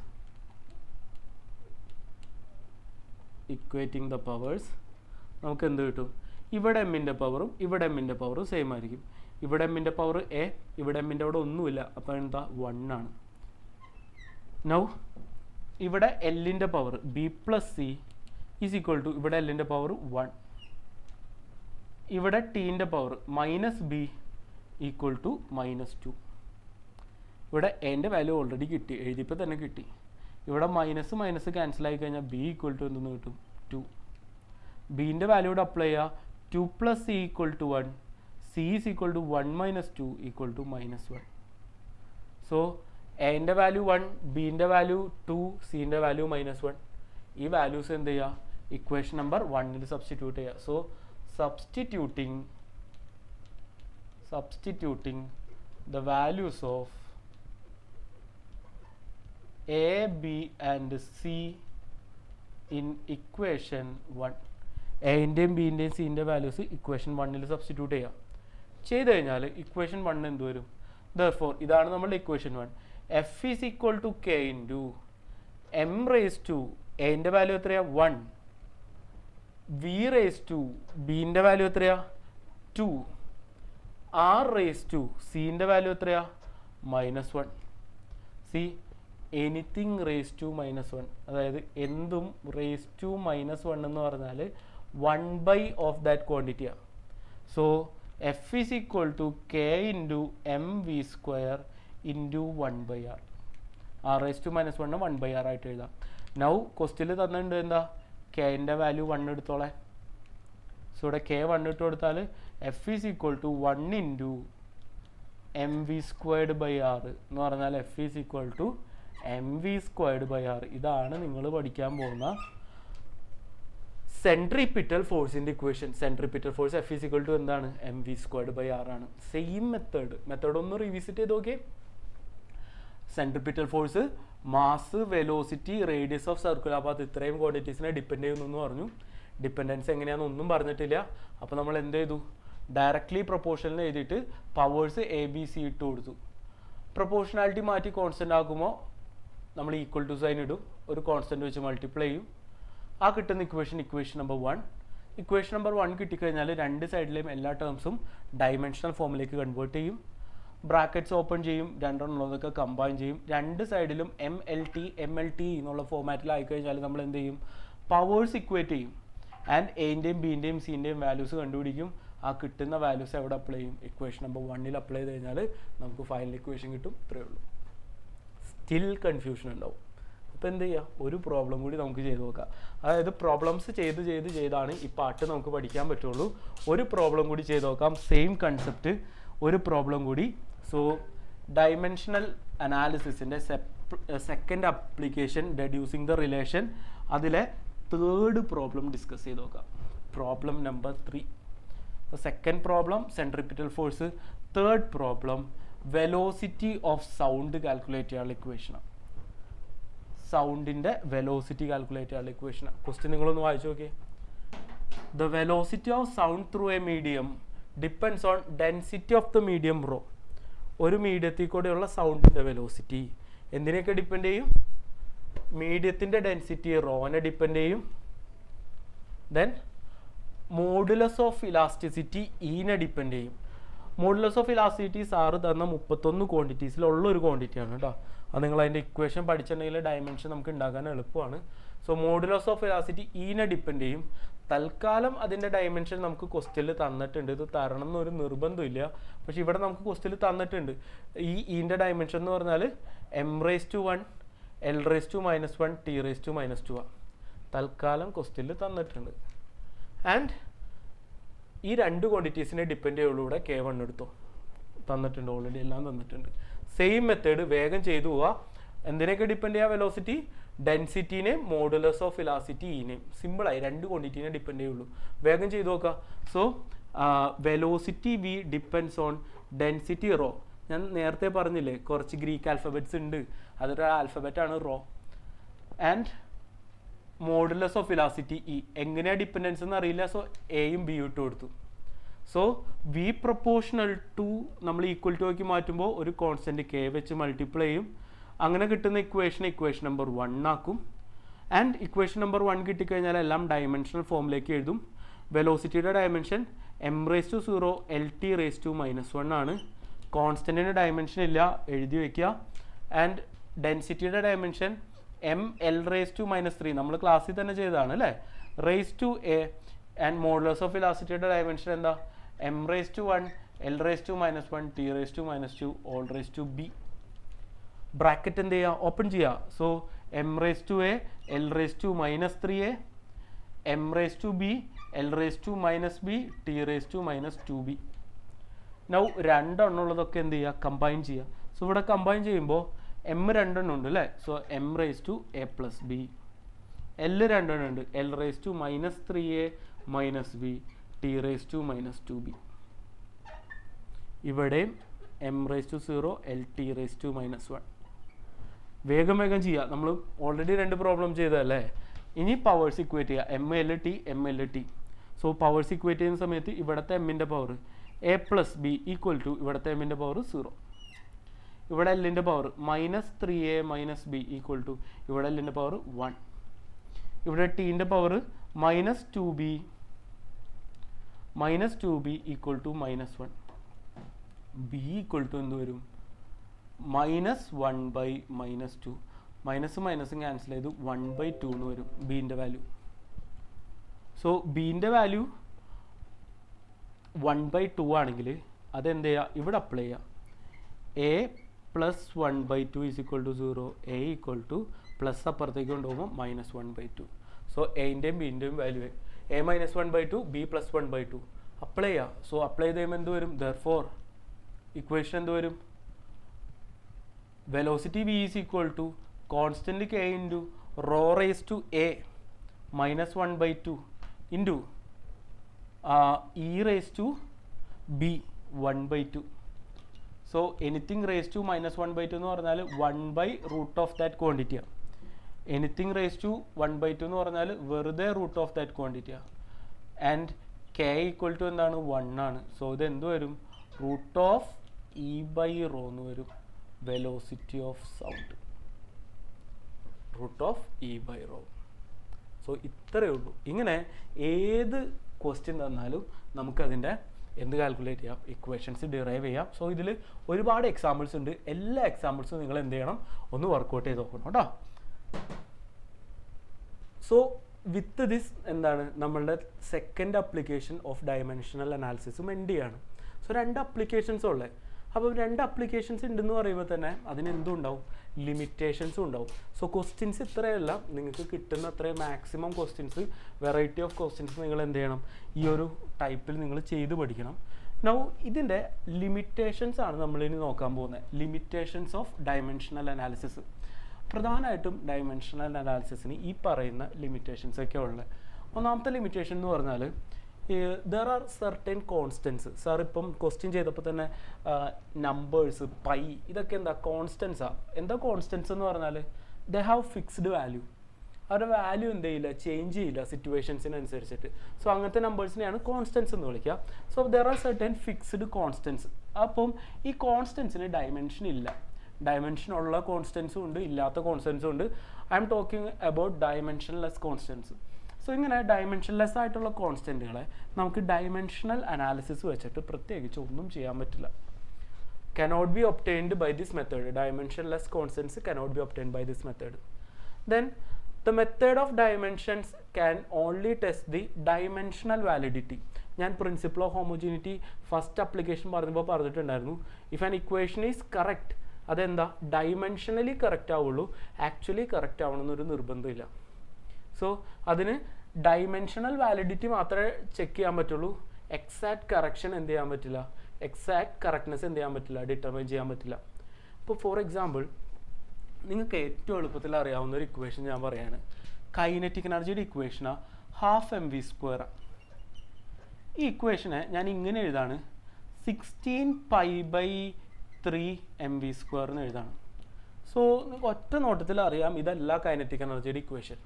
നമുക്ക് എന്ത് കിട്ടും? ഇവിടെ എമ്മിൻ്റെ പവറും ഇവിടെ എമ്മിൻ്റെ പവറും സെയിം ആയിരിക്കും. ഇവിടെ എമ്മിൻ്റെ പവർ A, ഇവിടെ എമ്മിൻ്റെ അവിടെ ഒന്നുമില്ല, അപ്പോൾ എന്താ 1 ആണ്. നൗ ഇവിടെ എല്ലിൻ്റെ power B plus C is equal to ഇവിടെ എല്ലിൻ്റെ പവർ 1. ഇവിടെ ടീൻ്റെ പവർ -B ഈക്വൽ ടു -2. ഇവിടെ എൻ്റെ വാല്യൂ ഓൾറെഡി കിട്ടി, എഴുതിയപ്പോൾ തന്നെ കിട്ടി. ഇവിടെ മൈനസ് ക്യാൻസൽ ആയി കഴിഞ്ഞാൽ B ഈക്വൽ ടു എന്തെന്ന് കിട്ടും? 2. ബീൻ്റെ വാല്യൂ ഇവിടെ അപ്ലൈ ചെയ്യുക. 2 plus C equal to 1, C is equal to 1 minus 2 equal to -1. So എൻ്റെ വാല്യൂ 1, ബീൻ്റെ വാല്യൂ 2, സിൻ്റെ വാല്യൂ -1. ഈ വാല്യൂസ് എന്ത് ചെയ്യുക? ഇക്വേഷൻ നമ്പർ 1ൽ സബ്സ്റ്റിറ്റ്യൂട്ട് ചെയ്യുക. So substituting the values of A, B and C in equation 1. എൻ്റെയും ബീൻ്റെയും സിൻ്റെ വാല്യൂസ് ഇക്വേഷൻ 1ൽ സബ്സ്റ്റിറ്റ്യൂട്ട് ചെയ്യാം. ചെയ്ത് കഴിഞ്ഞാൽ ഇക്വേഷൻ 1 എന്ത് വരും? therefore ഇതാണ് നമ്മുടെ equation 1. F is equal to K into M raised to എൻ്റെ വാല്യൂ എത്രയാ? 1. V raised to ബീൻ്റെ വാല്യൂ എത്രയാ? 2. R raised to സിൻ്റെ വാല്യൂ എത്രയാ? -1. സി എനിത്തിങ് റേസ് ടു -1, അതായത് എന്തും റേസ് ടു -1 എന്ന് പറഞ്ഞാൽ 1/, ഓഫ് ദാറ്റ് ക്വാണ്ടിറ്റിയാണ്. So F is equal to K into MV square into 1/R. r⁻1 1/r ആയിട്ട് എഴുതാം. നൗ ക്വസ്റ്റ്യനിൽ തന്നിട്ടുണ്ട് എന്താ, കെൻ്റെ വാല്യൂ 1 എടുത്തോളെ. സോ ഇവിടെ k 1 ഇട്ട് കൊടുത്താൽ f is equal to 1 into mv²/r എന്ന് പറഞ്ഞാൽ f is equal to mv²/r. ഇതാണ് നിങ്ങൾ പഠിക്കാൻ പോകുന്ന സെൻട്രിപിറ്റൽ ഫോഴ്സിൻ്റെ equation. Centripetal force F is equal to എന്താണ്, mv²/r ആണ്. സെയിം മെത്തേഡ് ഒന്ന് റിവിസിറ്റ് ചെയ്ത് നോക്കിയേ. Centripetal force mass, velocity, radius of circular path ഇത്രയും ക്വാണ്ടിറ്റീസിനെ ഡിപ്പെൻഡ് ചെയ്യുന്നു പറഞ്ഞു. ഡിപ്പെൻഡൻസ് എങ്ങനെയാണെന്ന് ഒന്നും പറഞ്ഞിട്ടില്ല. അപ്പോൾ നമ്മൾ എന്ത് ചെയ്തു, ഡയറക്ട്ലി പ്രൊപ്പോർഷനിൽ എഴുതിയിട്ട് പവേഴ്സ് ABC ഇട്ട് കൊടുത്തു. പ്രൊപ്പോർഷനാലിറ്റി മാറ്റി കോൺസ്റ്റൻ്റ് ആക്കുമ്പോൾ നമ്മൾ ഈക്വൽ ടു സൈൻ ഇടും, ഒരു കോൺസ്റ്റൻ്റ് വെച്ച് മൾട്ടിപ്ലൈ ചെയ്യും. ആ കിട്ടുന്ന ഇക്വേഷൻ നമ്പർ 1. ഇക്വേഷൻ നമ്പർ 1 കിട്ടിക്കഴിഞ്ഞാൽ രണ്ട് സൈഡിലെയും എല്ലാ ടേംസും ഡൈമെൻഷണൽ ഫോമിലേക്ക് കൺവേർട്ട് ചെയ്യും. ബ്രാക്കറ്റ്സ് ഓപ്പൺ ചെയ്യും, രണ്ടെണ്ണമൊക്കെ കമ്പൈൻ ചെയ്യും. രണ്ട് സൈഡിലും MLT എന്നുള്ള ഫോമാറ്റിൽ ആയിക്കഴിഞ്ഞാൽ നമ്മൾ എന്ത് ചെയ്യും, പവേഴ്സ് ഇക്വേറ്റ് ചെയ്യും. ആൻഡ് എൻ്റെയും ബിൻ്റെയും സിൻ്റെയും വാല്യൂസ് കണ്ടുപിടിക്കും. ആ കിട്ടുന്ന വാല്യൂസ് എവിടെ അപ്ലൈ ചെയ്യും, ഇക്വേഷൻ നമ്പർ 1 അപ്ലൈ ചെയ്ത് കഴിഞ്ഞാൽ നമുക്ക് ഫൈനൽ ഇക്വേഷൻ കിട്ടും. ഇത്രയേ ഉള്ളൂ. സ്റ്റിൽ കൺഫ്യൂഷൻ ഉണ്ടാവും. അപ്പോൾ എന്ത് ചെയ്യുക, ഒരു പ്രോബ്ലം കൂടി നമുക്ക് ചെയ്ത് നോക്കാം. അതായത് പ്രോബ്ലംസ് ചെയ്താണ് ഈ പാട്ട് നമുക്ക് പഠിക്കാൻ പറ്റുള്ളൂ. ഒരു പ്രോബ്ലം കൂടി ചെയ്ത് നോക്കാം, സെയിം കൺസെപ്റ്റ്. ഒരു പ്രോബ്ലം കൂടി. സോ ഡൈമെൻഷണൽ അനാലിസിസിൻ്റെ second application, deducing the relation, അതിലെ തേർഡ് പ്രോബ്ലം ഡിസ്കസ് ചെയ്ത് നോക്കാം. Problem number 3. Second problem centripetal force. Third problem velocity of sound calculate ചെയ്യാനുള്ള ഇക്വേഷനാണ്. സൗണ്ടിൻ്റെ വെലോസിറ്റി കാൽക്കുലേറ്റ് ചെയ്യാനുള്ള ഇക്വേഷനാണ്. ക്വസ്റ്റ്യൻ നിങ്ങളൊന്ന് വായിച്ചു നോക്കിയേ. The velocity of sound through a medium depends on density of the medium rho. ഒരു മീഡിയത്തിൽ കൂടെയുള്ള സൗണ്ടിൻ്റെ വെലോസിറ്റി എന്തിനെയൊക്കെ ഡിപ്പെൻഡ് ചെയ്യും, മീഡിയത്തിൻ്റെ ഡെൻസിറ്റി റോനെ ഡിപ്പെൻഡ് ചെയ്യും. ദെൻ മോഡുലസ് ഓഫ് ഇലാസ്റ്റിസിറ്റി ഈനെ ഡിപ്പെൻഡ് ചെയ്യും. മോഡുലസ് ഓഫ് ഇലാസ്റ്റിസിറ്റി സാറ് തന്ന 31 ക്വാണ്ടിറ്റീസിലുള്ള ഒരു ക്വാണ്ടിറ്റിയാണ് കേട്ടോ. അത് നിങ്ങൾ അതിൻ്റെ ഇക്വേഷൻ പഠിച്ചിട്ടുണ്ടെങ്കിൽ ഡയമെൻഷൻ നമുക്ക് ഉണ്ടാക്കാൻ എളുപ്പമാണ്. സോ മോഡുലസ് ഓഫ് ഇലാസ്റ്റിസിറ്റി ഈനെ ഡിപ്പെൻഡ് ചെയ്യും. തൽക്കാലം അതിൻ്റെ ഡയമെൻഷൻ നമുക്ക് ക്വസ്റ്റ്യനിൽ തന്നിട്ടുണ്ട്. ഇത് തരണം എന്നൊരു നിർബന്ധമില്ല, പക്ഷെ ഇവിടെ നമുക്ക് ക്വസ്റ്റ്യനിൽ തന്നിട്ടുണ്ട്. ഈൻ്റെ ഡയമെൻഷൻ എന്ന് പറഞ്ഞാൽ m⁻1 l⁻⁻1 t⁻⁻2 ആണ്. തൽക്കാലം ക്വസ്റ്റ്യനിൽ തന്നിട്ടുണ്ട്. ആൻഡ് ഈ രണ്ട് ക്വാണ്ടിറ്റീസിനെ ഡിപ്പെൻഡ് ചെയ്യുള്ളൂ. ഇവിടെ k1 എടുത്തോ, തന്നിട്ടുണ്ട്, ഓൾറെഡി എല്ലാം തന്നിട്ടുണ്ട്. സെയിം മെത്തേഡ് വേഗം ചെയ്തു പോവുക. എന്തിനൊക്കെ ഡിപ്പെൻഡ് ചെയ്യുക, വെലോസിറ്റി, ഡെൻസിറ്റീനെയും മോഡുലസ് ഓഫ് ഇലാസ്റ്റിറ്റി ഈനെയും. സിമ്പിളായി, രണ്ട് ക്വാണ്ടിറ്റീനെ ഡിപ്പെൻഡ് ചെയ്യുള്ളൂ. വേഗം ചെയ്തു നോക്കുക. So velocity V depends on density rho. ഞാൻ നേരത്തെ പറഞ്ഞില്ലേ കുറച്ച് ഗ്രീക്ക് ആൽഫബറ്റ്സ് ഉണ്ട്, അതൊരു ആൽഫബറ്റാണ് rho. And modulus of elasticity E. എങ്ങനെയാണ് ഡിപ്പെൻഡൻസ് എന്ന് അറിയില്ല, സോ എയും ബിയും ഇട്ട് കൊടുത്തു. സോ വി പ്രൊപ്പോർഷണൽ ടു നമ്മൾ ഈക്വൽ ടു ആക്കി മാറ്റുമ്പോൾ ഒരു കോൺസ്റ്റൻറ്റ് കെ വെച്ച് മൾട്ടിപ്ലൈ ചെയ്യും. അങ്ങനെ കിട്ടുന്ന ഇക്വേഷൻ നമ്പർ 1 ആക്കും. ആൻഡ് ഇക്വേഷൻ നമ്പർ 1 കിട്ടിക്കഴിഞ്ഞാൽ എല്ലാം ഡയമെൻഷണൽ ഫോമിലേക്ക് എഴുതും. വെലോസിറ്റിയുടെ ഡയമെൻഷൻ m⁻0 lt⁻⁻1 ആണ്. കോൺസ്റ്റൻറ്റിന് ഡയമെൻഷൻ ഇല്ല, എഴുതി വയ്ക്കുക. ആൻഡ് ഡെൻസിറ്റിയുടെ ഡയമെൻഷൻ ml⁻3 നമ്മൾ ക്ലാസ്സിൽ തന്നെ ചെയ്തതാണ് അല്ലേ, ⁻a. ആൻഡ് മോഡുലസ് ഓഫ് ഇലാസ്റ്റിറ്റിയുടെ ഡയമെൻഷൻ എന്താ, m⁻1 l⁻⁻1 t⁻⁻2 all⁻b. Bracket എന്ത് ചെയ്യുക, ഓപ്പൺ ചെയ്യുക. So m⁻a l⁻−3a m⁻b l⁻−b t⁻−2b. Now രണ്ടെണ്ണമുള്ളതൊക്കെ എന്ത് ചെയ്യുക, കമ്പൈൻ ചെയ്യുക. സോ ഇവിടെ കമ്പൈൻ ചെയ്യുമ്പോൾ m രണ്ടെണ്ണം ഉണ്ട് അല്ലേ, സോ m⁻a+b. l രണ്ടെണ്ണം ഉണ്ട്, l⁻−3a -b t⁻2b. ഇവിടെയും m⁻0 lt⁻−1. വേഗം ചെയ്യുക, നമ്മൾ ഓൾറെഡി രണ്ട് പ്രോബ്ലം ചെയ്തതല്ലേ. ഇനി പവേഴ്സ് ഇക്വേറ്റ് ചെയ്യുക, mlt. സോ പവേഴ്സ് ഇക്വേറ്റ് ചെയ്യുന്ന സമയത്ത് ഇവിടുത്തെ എമ്മിൻ്റെ പവർ a+b ഈക്വൽ ടു ഇവിടുത്തെ എമ്മിൻ്റെ പവർ 0. ഇവിടെ എല്ലിൻ്റെ power -3a -b equal to ഇവിടെ എല്ലിൻ്റെ പവർ 1. ഇവിടെ ടീൻ്റെ power -2b equal to -1. b equal to എന്ത് വരും, -1/-2. മൈനസും ക്യാൻസൽ ചെയ്ത് 1/2 എന്ന് വരും ബീൻ്റെ വാല്യൂ. സോ ബീൻ്റെ വാല്യൂ 1/2 ആണെങ്കിൽ അതെന്ത് ചെയ്യുക, ഇവിടെ അപ്ലൈ ചെയ്യുക. a plus 1/2 is equal to 0, A equal to plus അപ്പുറത്തേക്ക് കൊണ്ടുപോകുമ്പോൾ -1/2. സോ എൻ്റെയും ബിൻ്റെയും വാല്യൂ എ -1/2, ബി +1/2 അപ്ലൈ ചെയ്യുക. സോ അപ്ലൈ ചെയ്ത് കഴിയുമ്പോൾ എന്ത് വരും? ദെർഫോർ ഇക്വേഷൻ എന്ത് വരും? Velocity v is equal to constant k into rho raise to a -1/2 into e raise to b 1/2. So anything raise to -1/2 എന്ന് പറഞ്ഞാൽ 1/√ ഓഫ് ദാറ്റ് ക്വാണ്ടിറ്റിയാണ്. എനിത്തിങ് റേസ് ടു 1/2 എന്ന് പറഞ്ഞാൽ വെറുതെ റൂട്ട് ഓഫ് ദാറ്റ് ക്വാണ്ടിറ്റിയാണ്. And k equal to എന്താണ്? 1 ആണ്. So ഇത് എന്ത് വരും? റൂട്ട് ഓഫ് e/ρ എന്ന് വരും. Velocity of sound, root of e/ρ. So ഇത്രയേ ഉള്ളൂ. ഇങ്ങനെ ഏത് ക്വസ്റ്റ്യൻ തന്നാലും നമുക്കതിൻ്റെ എന്ത് കാൽക്കുലേറ്റ് ചെയ്യാം? ഇക്വേഷൻസ് ഡിറൈവ് ചെയ്യാം. സോ ഇതിൽ ഒരുപാട് എക്സാമ്പിൾസ് ഉണ്ട്. എല്ലാ എക്സാമ്പിൾസും നിങ്ങൾ എന്ത് ചെയ്യണം? ഒന്ന് വർക്കൗട്ട് ചെയ്ത് നോക്കണം കേട്ടോ. സോ വിത്ത് ദിസ് എന്താണ് നമ്മളുടെ സെക്കൻഡ് അപ്ലിക്കേഷൻ ഓഫ് ഡയമെൻഷണൽ അനാലിസിസും എൻഡ് ചെയ്യാണ്. സോ 2 അപ്ലിക്കേഷൻസും ഉള്ളത്. അപ്പോൾ 2 അപ്ലിക്കേഷൻസ് ഉണ്ടെന്ന് പറയുമ്പോൾ തന്നെ അതിന് എന്തും ഉണ്ടാവും? ലിമിറ്റേഷൻസും ഉണ്ടാവും. സോ ക്വസ്റ്റ്യൻസ് ഇത്രയല്ല, നിങ്ങൾക്ക് കിട്ടുന്ന അത്രയും maximum questions, variety of questions നിങ്ങൾ എന്ത് ചെയ്യണം? ഈ ഒരു ടൈപ്പിൽ നിങ്ങൾ ചെയ്ത് പഠിക്കണം. നൗ ഇതിൻ്റെ ലിമിറ്റേഷൻസ് ആണ് നമ്മളിനി നോക്കാൻ പോകുന്നത്. Limitations of dimensional analysis. പ്രധാനമായിട്ടും ഡയമെൻഷണൽ അനാലിസിസിന് ഈ പറയുന്ന ലിമിറ്റേഷൻസ് ഒക്കെ ഉള്ളത്. ഒന്നാമത്തെ ലിമിറ്റേഷൻ എന്ന് പറഞ്ഞാൽ there are certain constants. Sir ഇപ്പം ക്വസ്റ്റ്യൻ ചെയ്തപ്പോൾ തന്നെ നമ്പേഴ്സ്, പൈ, ഇതൊക്കെ എന്താ? കോൺസ്റ്റൻസാണ്. എന്താ കോൺസ്റ്റൻസ് എന്ന് പറഞ്ഞാൽ ദേ ഹാവ് ഫിക്സ്ഡ് വാല്യൂ. അവരുടെ വാല്യൂ എന്ത് ചെയ്യില്ല? ചേഞ്ച് ചെയ്യില്ല സിറ്റുവേഷൻസിനനുസരിച്ചിട്ട്. സോ അങ്ങനത്തെ നമ്പേഴ്സിനെയാണ് കോൺസ്റ്റൻസ് എന്ന് വിളിക്കുക. So there are certain fixed constants. അപ്പം ഈ കോൺസ്റ്റൻസിന് ഡയമെൻഷൻ ഇല്ല. ഡയമെൻഷൻ ഉള്ള കോൺസ്റ്റൻസും ഉണ്ട്, ഇല്ലാത്ത കോൺസ്റ്റൻസും ഉണ്ട്. I am talking about dimensionless constants. So ഇങ്ങനെ ഡയമെൻഷൻലെസ് ആയിട്ടുള്ള കോൺസ്റ്റൻറ്റുകളെ നമുക്ക് ഡയമെൻഷണൽ അനാലിസിസ് വെച്ചിട്ട് പ്രത്യേകിച്ച് ഒന്നും ചെയ്യാൻ പറ്റില്ല. cannot be obtained by this method. Dimensionless constants cannot be obtained by this method. Then the method of dimensions can only test the dimensional validity. ഞാൻ principle of homogeneity first application പറഞ്ഞപ്പോൾ പറഞ്ഞിട്ടുണ്ടായിരുന്നു. If an equation is correct, അതെന്താ? Dimensionally correct ആവുള്ളൂ, actually correct ആവണമെന്നൊരു നിർബന്ധമില്ല. So അതിന് dimensional validity മാത്രമേ check ചെയ്യാൻ പറ്റുള്ളൂ. എക്സാക്ട് കറക്ഷൻ എന്ത് ചെയ്യാൻ പറ്റില്ല? എക്സാക്ട് കറക്റ്റ്നെസ് എന്ത് ചെയ്യാൻ പറ്റില്ല? ഡിറ്റർമൈൻ ചെയ്യാൻ പറ്റില്ല. ഇപ്പോൾ ഫോർ എക്സാമ്പിൾ നിങ്ങൾക്ക് ഏറ്റവും എളുപ്പത്തിൽ അറിയാവുന്ന ഒരു ഇക്വേഷൻ ഞാൻ പറയാണ്. കൈനറ്റിക് എനർജിയുടെ ഇക്വേഷനാണ് ½mv². ഈ ഇക്വേഷനെ ഞാൻ ഇങ്ങനെ എഴുതാണ്, 16π/3 mv² എന്ന് എഴുതാണ്. സോ നിങ്ങൾക്ക് ഒറ്റ നോട്ടത്തിൽ അറിയാം ഇതല്ല കൈനറ്റിക് എനർജിയുടെ ഇക്വേഷൻ.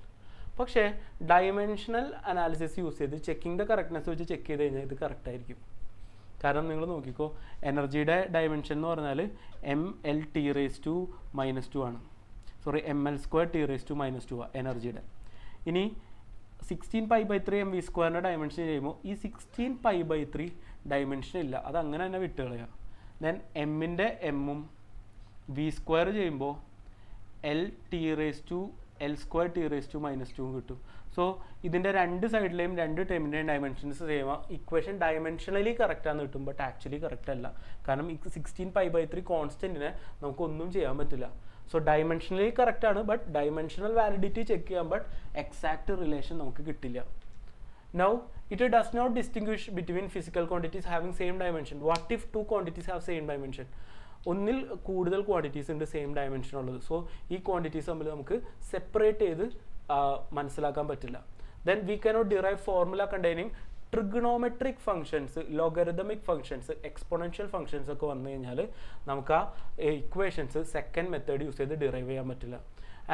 പക്ഷേ ഡയമെൻഷണൽ അനാലിസിസ് യൂസ് ചെയ്ത് ചെക്കിംഗ് ദ കറക്റ്റ്നെസ് വെച്ച് ചെക്ക് ചെയ്ത് കഴിഞ്ഞാൽ ഇത് കറക്റ്റ് ആയിരിക്കും. കാരണം നിങ്ങൾ നോക്കിക്കോ, എനർജിയുടെ ഡയമെൻഷൻ എന്ന് പറഞ്ഞാൽ mLT⁻² ആണ്. സോറി, mL²T⁻² ആണ് എനർജിയുടെ. ഇനി 16π/3 mv² ഡയമെൻഷൻ ചെയ്യുമ്പോൾ ഈ 16π/3 ഡയമെൻഷൻ ഇല്ല, അത് അങ്ങനെ തന്നെ വിട്ട് കളയാം. ദെൻ എമ്മിൻ്റെ എമ്മും v² ചെയ്യുമ്പോൾ L²T⁻² കിട്ടും. സോ ഇതിൻ്റെ രണ്ട് സൈഡിലെയും രണ്ട് ടേമിൻ്റെയും ഡയമെൻഷൻസ് ചെയ്യുമ്പോൾ ഇക്വേഷൻ ഡയമെൻഷനലി കറക്റ്റാന്ന് കിട്ടും, ബട്ട് ആക്ച്വലി കറക്റ്റ് അല്ല. കാരണം ഈ 16π/3 കോൺസ്റ്റൻറ്റിനെ നമുക്കൊന്നും ചെയ്യാൻ പറ്റില്ല. സോ ഡയമെൻഷനലി കറക്റ്റാണ്, ബട്ട് ഡയമെൻഷണൽ വാലിഡിറ്റി ചെക്ക് ചെയ്യാം, ബട്ട് എക്സാക്ട് റിലേഷൻ നമുക്ക് കിട്ടില്ല. Now it does not distinguish between physical quantities having same dimension. What if two quantities have same dimension? ഒന്നിൽ കൂടുതൽ ക്വാണ്ടിറ്റീസ് ഉണ്ട് സെയിം ഡയമെൻഷൻ ഉള്ളത്. സോ ഈ quantities തമ്മിൽ നമുക്ക് സെപ്പറേറ്റ് ചെയ്ത് മനസ്സിലാക്കാൻ പറ്റില്ല. Then we cannot derive formula containing trigonometric functions, logarithmic functions, exponential functions ഒക്കെ വന്നു കഴിഞ്ഞാൽ നമുക്ക് ആ ഇക്വേഷൻസ് സെക്കൻഡ് മെത്തേഡ് യൂസ് ചെയ്ത് ഡിറൈവ് ചെയ്യാൻ പറ്റില്ല.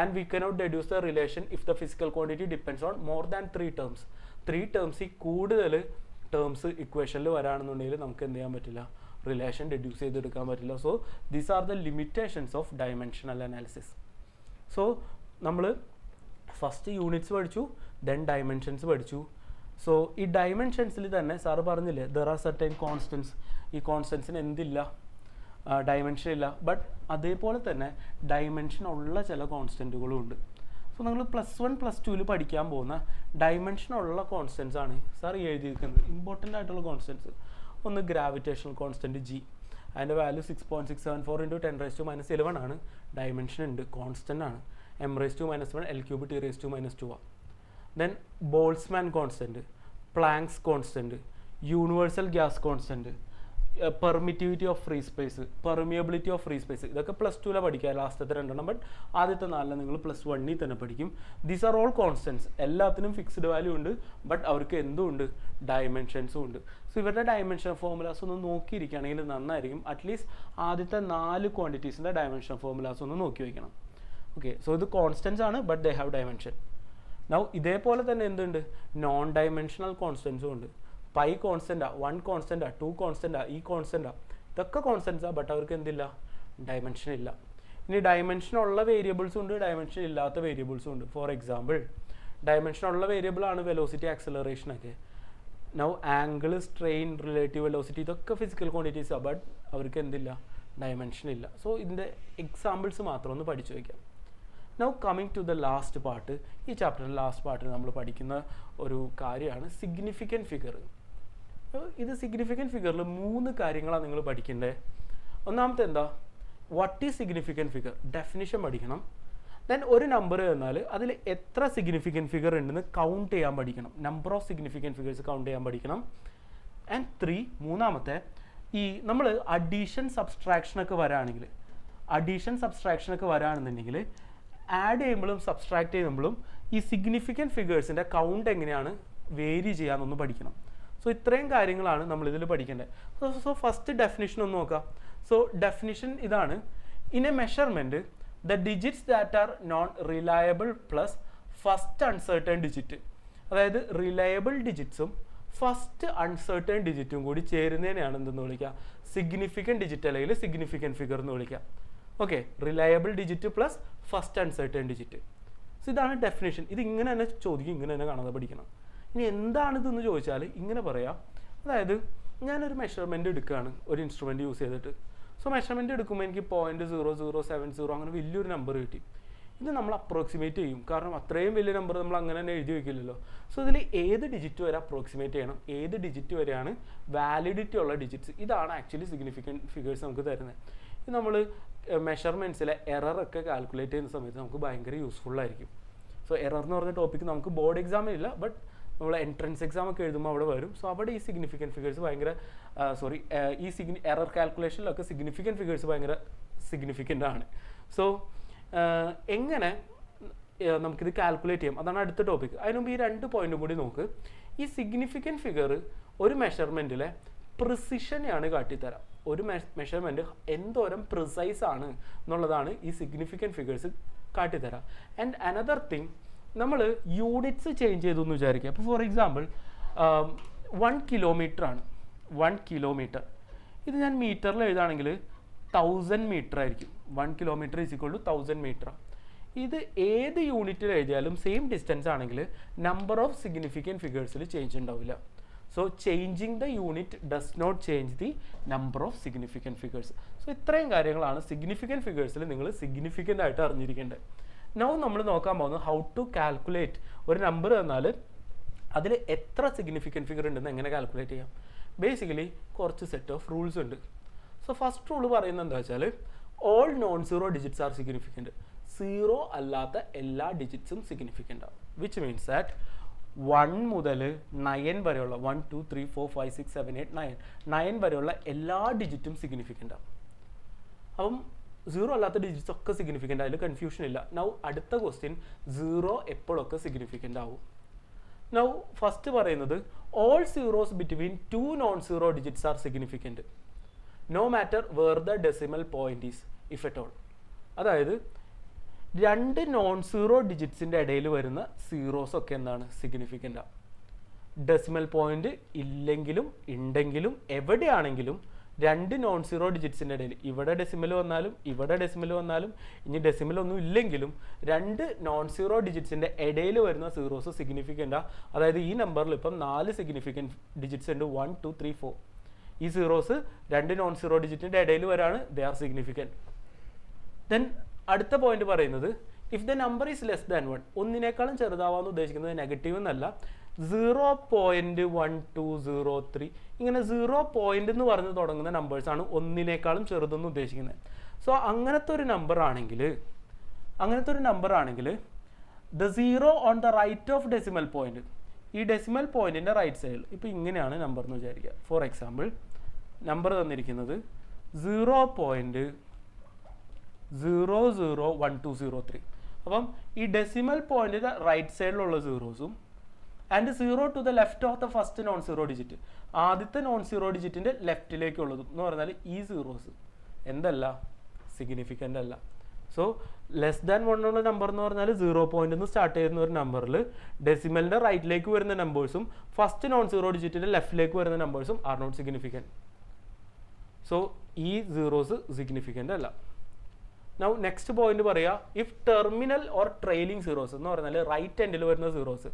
And we cannot deduce the relation if the physical quantity depends on more than 3 terms. 3 terms ഈ കൂടുതൽ ടേംസ് ഇക്വേഷനിൽ വരാണെന്നുണ്ടെങ്കിൽ നമുക്ക് എന്ത് ചെയ്യാൻ പറ്റില്ല? റിലേഷൻ ഡെഡ്യൂസ് ചെയ്തെടുക്കാൻ പറ്റില്ല. So these are the limitations of dimensional analysis. So നമ്മൾ ഫസ്റ്റ് യൂണിറ്റ്സ് പഠിച്ചു, ദെൻ ഡയമെൻഷൻസ് പഠിച്ചു. സോ ഈ ഡയമെൻഷൻസിൽ തന്നെ സാറ് പറഞ്ഞില്ലേ ദർ ആർ സർട്ടൻ കോൺസ്റ്റൻസ്. ഈ കോൺസ്റ്റൻസിന് എന്തില്ല? ഡയമെൻഷൻ ഇല്ല. ബട്ട് അതേപോലെ തന്നെ ഡയമെൻഷൻ ഉള്ള ചില കോൺസ്റ്റൻറ്റുകളും ഉണ്ട്. സോ നിങ്ങൾ +1 +2 പഠിക്കാൻ പോകുന്ന ഡയമെൻഷൻ ഉള്ള കോൺസ്റ്റൻസ് ആണ് സാർ എഴുതിയിരിക്കുന്നത്. ഇമ്പോർട്ടൻ്റ് ആയിട്ടുള്ള കോൺസ്റ്റൻസ് ഒന്ന് ഗ്രാവിറ്റേഷണൽ കോൺസ്റ്റൻറ്റ് G, അതിൻ്റെ വാല്യൂ 6.674 ഇൻറ്റു 10⁻⁻11 ആണ്. ഡയമെൻഷൻ ഉണ്ട്, കോൺസ്റ്റൻ്റ് ആണ്. m⁻⁻1 L³ T⁻². Then Boltzmann constant, planks constant, universal gas constant, permittivity of free space, permeability of free space, ഇതൊക്കെ +2 പഠിക്കുക ലാസ്റ്റത്തെ 2 ബട്ട് ആദ്യത്തെ 4 നിങ്ങൾ +1 തന്നെ പഠിക്കും. These are all constants. എല്ലാത്തിനും ഫിക്സ്ഡ് വാല്യൂ ഉണ്ട്, ബട്ട് അവർക്ക് എന്തും ഉണ്ട്, ഡയമെൻഷൻസും ഉണ്ട്. സോ ഇവരുടെ ഡയമെൻഷൻ ഫോർമുലാസ് ഒന്ന് നോക്കിയിരിക്കുകയാണെങ്കിൽ നന്നായിരിക്കും. അറ്റ്ലീസ്റ്റ് ആദ്യത്തെ 4 ക്വാണ്ടിറ്റീസിൻ്റെ ഡയമെൻഷൻ ഫോർമുലാസ് ഒന്ന് നോക്കി വയ്ക്കണം. ഓക്കെ, സോ ഇത് കോൺസ്റ്റൻസ് ആണ്, but they have dimension. Now ഇതേപോലെ തന്നെ എന്തുണ്ട്, നോൺ ഡയമെൻഷണൽ കോൺസ്റ്റൻസും ഉണ്ട്. പൈ കോൺസ്റ്റൻ്റാ, 1 കോൺസ്റ്റൻ്റാ, 2 കോൺസ്റ്റൻ്റാ, ഈ കോൺസ്റ്റൻ്റാ, ഇതൊക്കെ കോൺസ്റ്റൻസാ, ബട്ട് അവർക്ക് എന്തില്ല, ഡയമെൻഷൻ ഇല്ല. ഇനി ഡയമെൻഷൻ ഉള്ള വേരിയബിൾസും ഉണ്ട്, ഡയമെൻഷൻ ഇല്ലാത്ത വേരിയബിൾസും ഉണ്ട്. ഫോർ എക്സാമ്പിൾ, ഡയമെൻഷൻ ഉള്ള വേരിയബിൾ ആണ് വെലോസിറ്റി, ആക്സലറേഷൻ ഒക്കെ. Now angle, strain, relative velocity, ഇതൊക്കെ ഫിസിക്കൽ ക്വാണ്ടിറ്റീസാണ്, ബട്ട് അവർക്ക് എന്തില്ല, ഡയമെൻഷൻ ഇല്ല. സോ ഇതിൻ്റെ എക്സാമ്പിൾസ് മാത്രം ഒന്ന് പഠിച്ചു വയ്ക്കാം. Now coming to the last part. ഈ ചാപ്റ്ററിൻ്റെ ലാസ്റ്റ് പാർട്ടിൽ നമ്മൾ പഠിക്കുന്ന ഒരു കാര്യമാണ് സിഗ്നിഫിക്കൻറ്റ് ഫിഗർ. ഇത് സിഗ്നിഫിക്കൻറ്റ് ഫിഗറിൽ 3 കാര്യങ്ങളാണ് നിങ്ങൾ പഠിക്കേണ്ടത്. ഒന്നാമത്തെ എന്താ, what is significant figure, definition പഠിക്കണം. ദെൻ ഒരു നമ്പർ തന്നാൽ അതിൽ എത്ര സിഗ്നിഫിക്കൻറ്റ് ഫിഗർ ഉണ്ടെന്ന് കൗണ്ട് ചെയ്യാൻ പഠിക്കണം. Number of significant figures count ചെയ്യാൻ പഠിക്കണം. ആൻഡ് 3, മൂന്നാമത്തെ, ഈ നമ്മൾ അഡീഷൻ സബ്സ്ട്രാക്ഷനൊക്കെ വരാണെന്നുണ്ടെങ്കിൽ ആഡ് ചെയ്യുമ്പോഴും സബ്സ്ട്രാക്ട് ചെയ്യുമ്പോഴും ഈ സിഗ്നിഫിക്കൻറ്റ് ഫിഗേഴ്സിൻ്റെ കൗണ്ട് എങ്ങനെയാണ് വേരി ചെയ്യാമെന്നൊന്ന് പഠിക്കണം. സോ ഇത്രയും കാര്യങ്ങളാണ് നമ്മളിതിൽ പഠിക്കേണ്ടത്. സോ ഫസ്റ്റ് ഡെഫിനിഷൻ ഒന്ന് നോക്കാം. സോ ഡെഫിനിഷൻ ഇതാണ്: in A measurement the digits that are non reliable plus first uncertain digit. അതായത് റിലയബിൾ ഡിജിറ്റ്സും ഫസ്റ്റ് അൺസർട്ടൺ ഡിജിറ്റും കൂടി ചേരുന്നതിനെയാണ് എന്തെന്ന് വിളിക്കുക, സിഗ്നിഫിക്കൻറ്റ് ഡിജിറ്റ് അല്ലെങ്കിൽ സിഗ്നിഫിക്കൻറ്റ് ഫിഗർ എന്ന് വിളിക്കുക. Okay, reliable digit plus first uncertain digit. So ഇതാണ് ഡെഫിനേഷൻ. ഇത് ഇങ്ങനെ തന്നെ ചോദിക്കും, ഇങ്ങനെ തന്നെ കാണാതെ പഠിക്കണം. ഇനി എന്താണിതെന്ന് ചോദിച്ചാൽ ഇങ്ങനെ പറയാം. അതായത് ഞാനൊരു മെഷർമെൻറ്റ് എടുക്കുകയാണ് ഒരു ഇൻസ്ട്രുമെൻറ്റ് യൂസ് ചെയ്തിട്ട്. സോ മെഷർമെൻറ്റ് എടുക്കുമ്പോൾ എനിക്ക് 0.0070 അങ്ങനെ വലിയൊരു നമ്പർ കിട്ടി. ഇത് നമ്മൾ അപ്രോക്സിമേറ്റ് ചെയ്യും, കാരണം അത്രയും വലിയ നമ്പർ നമ്മൾ അങ്ങനെ തന്നെ എഴുതി വയ്ക്കില്ലല്ലോ. സോ ഇതിൽ ഏത് ഡിജിറ്റ് വരെ അപ്രോക്സിമേറ്റ് ചെയ്യണം, ഏത് ഡിജിറ്റ് വരെയാണ് വാലിഡിറ്റി ഉള്ള ഡിജിറ്റ്സ്, ഇതാണ് ആക്ച്വലി സിഗ്നിഫിക്കൻറ്റ് ഫിഗേഴ്സ് നമുക്ക് തരുന്നത്. ഇത് നമ്മൾ മെഷർമെൻറ്റ്സിലെ എററൊക്കെ കാൽക്കുലേറ്റ് ചെയ്യുന്ന സമയത്ത് നമുക്ക് ഭയങ്കര യൂസ്ഫുൾ ആയിരിക്കും. സോ എറർ എന്ന് പറഞ്ഞ ടോപ്പിക്ക് നമുക്ക് ബോർഡ് എക്സാമിലില്ല, ബട്ട് നമ്മൾ എൻട്രൻസ് എക്സാം ഒക്കെ എഴുതുമ്പോൾ അവിടെ വരും. സോ അവിടെ ഈ സിഗ്നിഫിക്കൻറ്റ് ഫിഗേഴ്സ് ഭയങ്കര ഈ എറർ കാൽക്കുലേഷനിലൊക്കെ സിഗ്നിഫിക്കൻറ്റ് ഫിഗേഴ്സ് ഭയങ്കര സിഗ്നിഫിക്കൻ്റ് ആണ്. സോ എങ്ങനെ നമുക്കിത് കാൽക്കുലേറ്റ് ചെയ്യാം, അതാണ് അടുത്ത ടോപ്പിക്. അതിനുമുമ്പ് ഈ 2 പോയിന്റും കൂടി നോക്ക്. ഈ സിഗ്നിഫിക്കൻറ്റ് ഫിഗർ ഒരു മെഷർമെൻറ്റിലെ പ്രിസിഷനെയാണ് കാട്ടിത്തരാം. ഒരു മെഷർമെൻറ്റ് എന്തോരം പ്രിസൈസ് ആണ് എന്നുള്ളതാണ് ഈ സിഗ്നിഫിക്കൻറ്റ് ഫിഗേഴ്സ് കാട്ടിത്തരാം. ആൻഡ് അനദർ തിങ്, നമ്മൾ യൂണിറ്റ്സ് ചേഞ്ച് ചെയ്തു എന്ന് വിചാരിക്കുക. അപ്പോൾ ഫോർ എക്സാമ്പിൾ 1 കിലോമീറ്റർ ആണ്. 1 കിലോമീറ്റർ ഇത് ഞാൻ മീറ്ററിൽ എഴുതുകയാണെങ്കിൽ 1000 മീറ്റർ ആയിരിക്കും. 1 kilometre is equal to 1000 metre. ഇത് ഏത് യൂണിറ്റിൽ എഴുതിയാലും സെയിം ഡിസ്റ്റൻസ് ആണെങ്കിൽ നമ്പർ ഓഫ് സിഗ്നിഫിക്കൻറ്റ് ഫിഗേഴ്സിൽ ചേഞ്ച് ഉണ്ടാവില്ല. So changing the unit does not change the number of significant figures. So ഇത്രയും കാര്യങ്ങളാണ് സിഗ്നിഫിക്കൻറ്റ് ഫിഗേഴ്സിൽ നിങ്ങൾ സിഗ്നിഫിക്കൻ്റ് ആയിട്ട് അറിഞ്ഞിരിക്കേണ്ടത്. നൗ നമ്മൾ നോക്കാൻ പോകുന്നത് ഹൗ ടു കാൽക്കുലേറ്റ്. ഒരു നമ്പർ തന്നാൽ അതിൽ എത്ര സിഗ്നിഫിക്കൻറ്റ് ഫിഗർ ഉണ്ടെന്ന് എങ്ങനെ കാൽക്കുലേറ്റ് ചെയ്യാം. ബേസിക്കലി കുറച്ച് സെറ്റ് ഓഫ് റൂൾസ് ഉണ്ട്. സോ ഫസ്റ്റ് റൂൾ പറയുന്നത് എന്താ വെച്ചാൽ, all non zero digits are significant. 0 അല്ലാത്ത എല്ലാ ഡിജിറ്റ്സും സിഗ്നിഫിക്കൻ്റ് ആണ്. വിച്ച് മീൻസ് ദാറ്റ് 1 മുതൽ 9 വരെയുള്ള 1 2 3 4 5 6 7 8 9 വരെയുള്ള എല്ലാ ഡിജിറ്റും സിഗ്നിഫിക്കൻ്റ് ആണ്. അപ്പം 0 അല്ലാത്ത ഡിജിറ്റ്സ് ഒക്കെ സിഗ്നിഫിക്കൻ്റ്, അതിൽ കൺഫ്യൂഷൻ ഇല്ല. നൗ അടുത്ത ക്വസ്റ്റ്യൻ, 0 എപ്പോഴൊക്കെ സിഗ്നിഫിക്കൻ്റ് ആവും. നൗ ഫസ്റ്റ് പറയുന്നത്, all zeros between 2 non zero digits are significant no matter where the decimal point is if at all. അതായത് 2 നോൺ സീറോ ഡിജിറ്റ്സിൻ്റെ ഇടയിൽ വരുന്ന സീറോസ് ഒക്കെ എന്താണ്, സിഗ്നിഫിക്കൻ്റ് ആണ്. ഡെസിമൽ പോയിന്റ് ഇല്ലെങ്കിലും ഉണ്ടെങ്കിലും എവിടെയാണെങ്കിലും 2 നോൺ സീറോ ഡിജിറ്റ്സിൻ്റെ ഇടയിൽ, ഇവിടെ ഡെസിമൽ വന്നാലും ഇവിടെ ഡെസിമൽ വന്നാലും ഇനി ഡെസിമൽ ഒന്നും ഇല്ലെങ്കിലും 2 നോൺ സീറോ ഡിജിറ്റ്സിൻ്റെ ഇടയിൽ വരുന്ന സീറോസ് സിഗ്നിഫിക്കൻ്റ് ആണ്. അതായത് ഈ നമ്പറിൽ ഇപ്പം 4 സിഗ്നിഫിക്കൻറ്റ് ഡിജിറ്റ്സ് ഉണ്ട്, 1 2 3 4. ഈ സീറോസ് 2 നോൺ സീറോ ഡിജിറ്റിൻ്റെ ഇടയിൽ വരാണ്, ദേ ആർ സിഗ്നിഫിക്കൻറ്റ്. ദെൻ അടുത്ത പോയിന്റ് പറയുന്നത്, if the number is less than 1, ഒന്നിനേക്കാളും ചെറുതാവാന്ന് ഉദ്ദേശിക്കുന്നത് നെഗറ്റീവ് എന്നല്ല, 0.1203 ഇങ്ങനെ 0 പോയിന്റ് എന്ന് പറഞ്ഞ് തുടങ്ങുന്ന നമ്പേഴ്സാണ് ഒന്നിനേക്കാളും ചെറുതെന്ന് ഉദ്ദേശിക്കുന്നത്. സോ അങ്ങനത്തെ ഒരു നമ്പർ ആണെങ്കിൽ the zero on the right of decimal point, ഈ ഡെസിമൽ പോയിന്റിന്റെ റൈറ്റ് സൈഡിൽ ഇപ്പോൾ ഇങ്ങനെയാണ് നമ്പർ എന്ന് വിചാരിക്കുക. ഫോർ എക്സാമ്പിൾ നമ്പർ തന്നിരിക്കുന്നത് 0.001203. അപ്പം ഈ ഡെസിമൽ പോയിന്റിന്റെ റൈറ്റ് സൈഡിലുള്ള സീറോസും and 0 to the left of the first non zero digit, ആദ്യത്തെ നോൺ സീറോ ഡിജിറ്റിന്റെ ലെഫ്റ്റിലേക്കുള്ളതും എന്ന് പറഞ്ഞാൽ ഈ സീറോസ് എന്തല്ല, സിഗ്നിഫിക്കൻ്റ് അല്ല. സോ ലെസ് ദാൻ 1 ഉള്ള നമ്പർ എന്ന് പറഞ്ഞാൽ 0 പോയിന്റ് നിന്ന് സ്റ്റാർട്ട് ചെയ്യുന്ന ഒരു നമ്പറിൽ ഡെസിമലിന്റെ റൈറ്റിലേക്ക് വരുന്ന നമ്പേഴ്സും ഫസ്റ്റ് നോൺ സീറോ ഡിജിറ്റിന്റെ ലെഫ്റ്റിലേക്ക് വരുന്ന നമ്പേഴ്സും ആർ നോട്ട് സിഗ്നിഫിക്കൻറ്റ്. സോ ഈ സീറോസ് സിഗ്നിഫിക്കൻ്റ് അല്ല. നൗ നെക്സ്റ്റ് പോയിന്റ് പറയാ, if terminal or trailing zeros എന്ന് പറഞ്ഞാൽ റൈറ്റ് എൻഡിൽ വരുന്ന zeros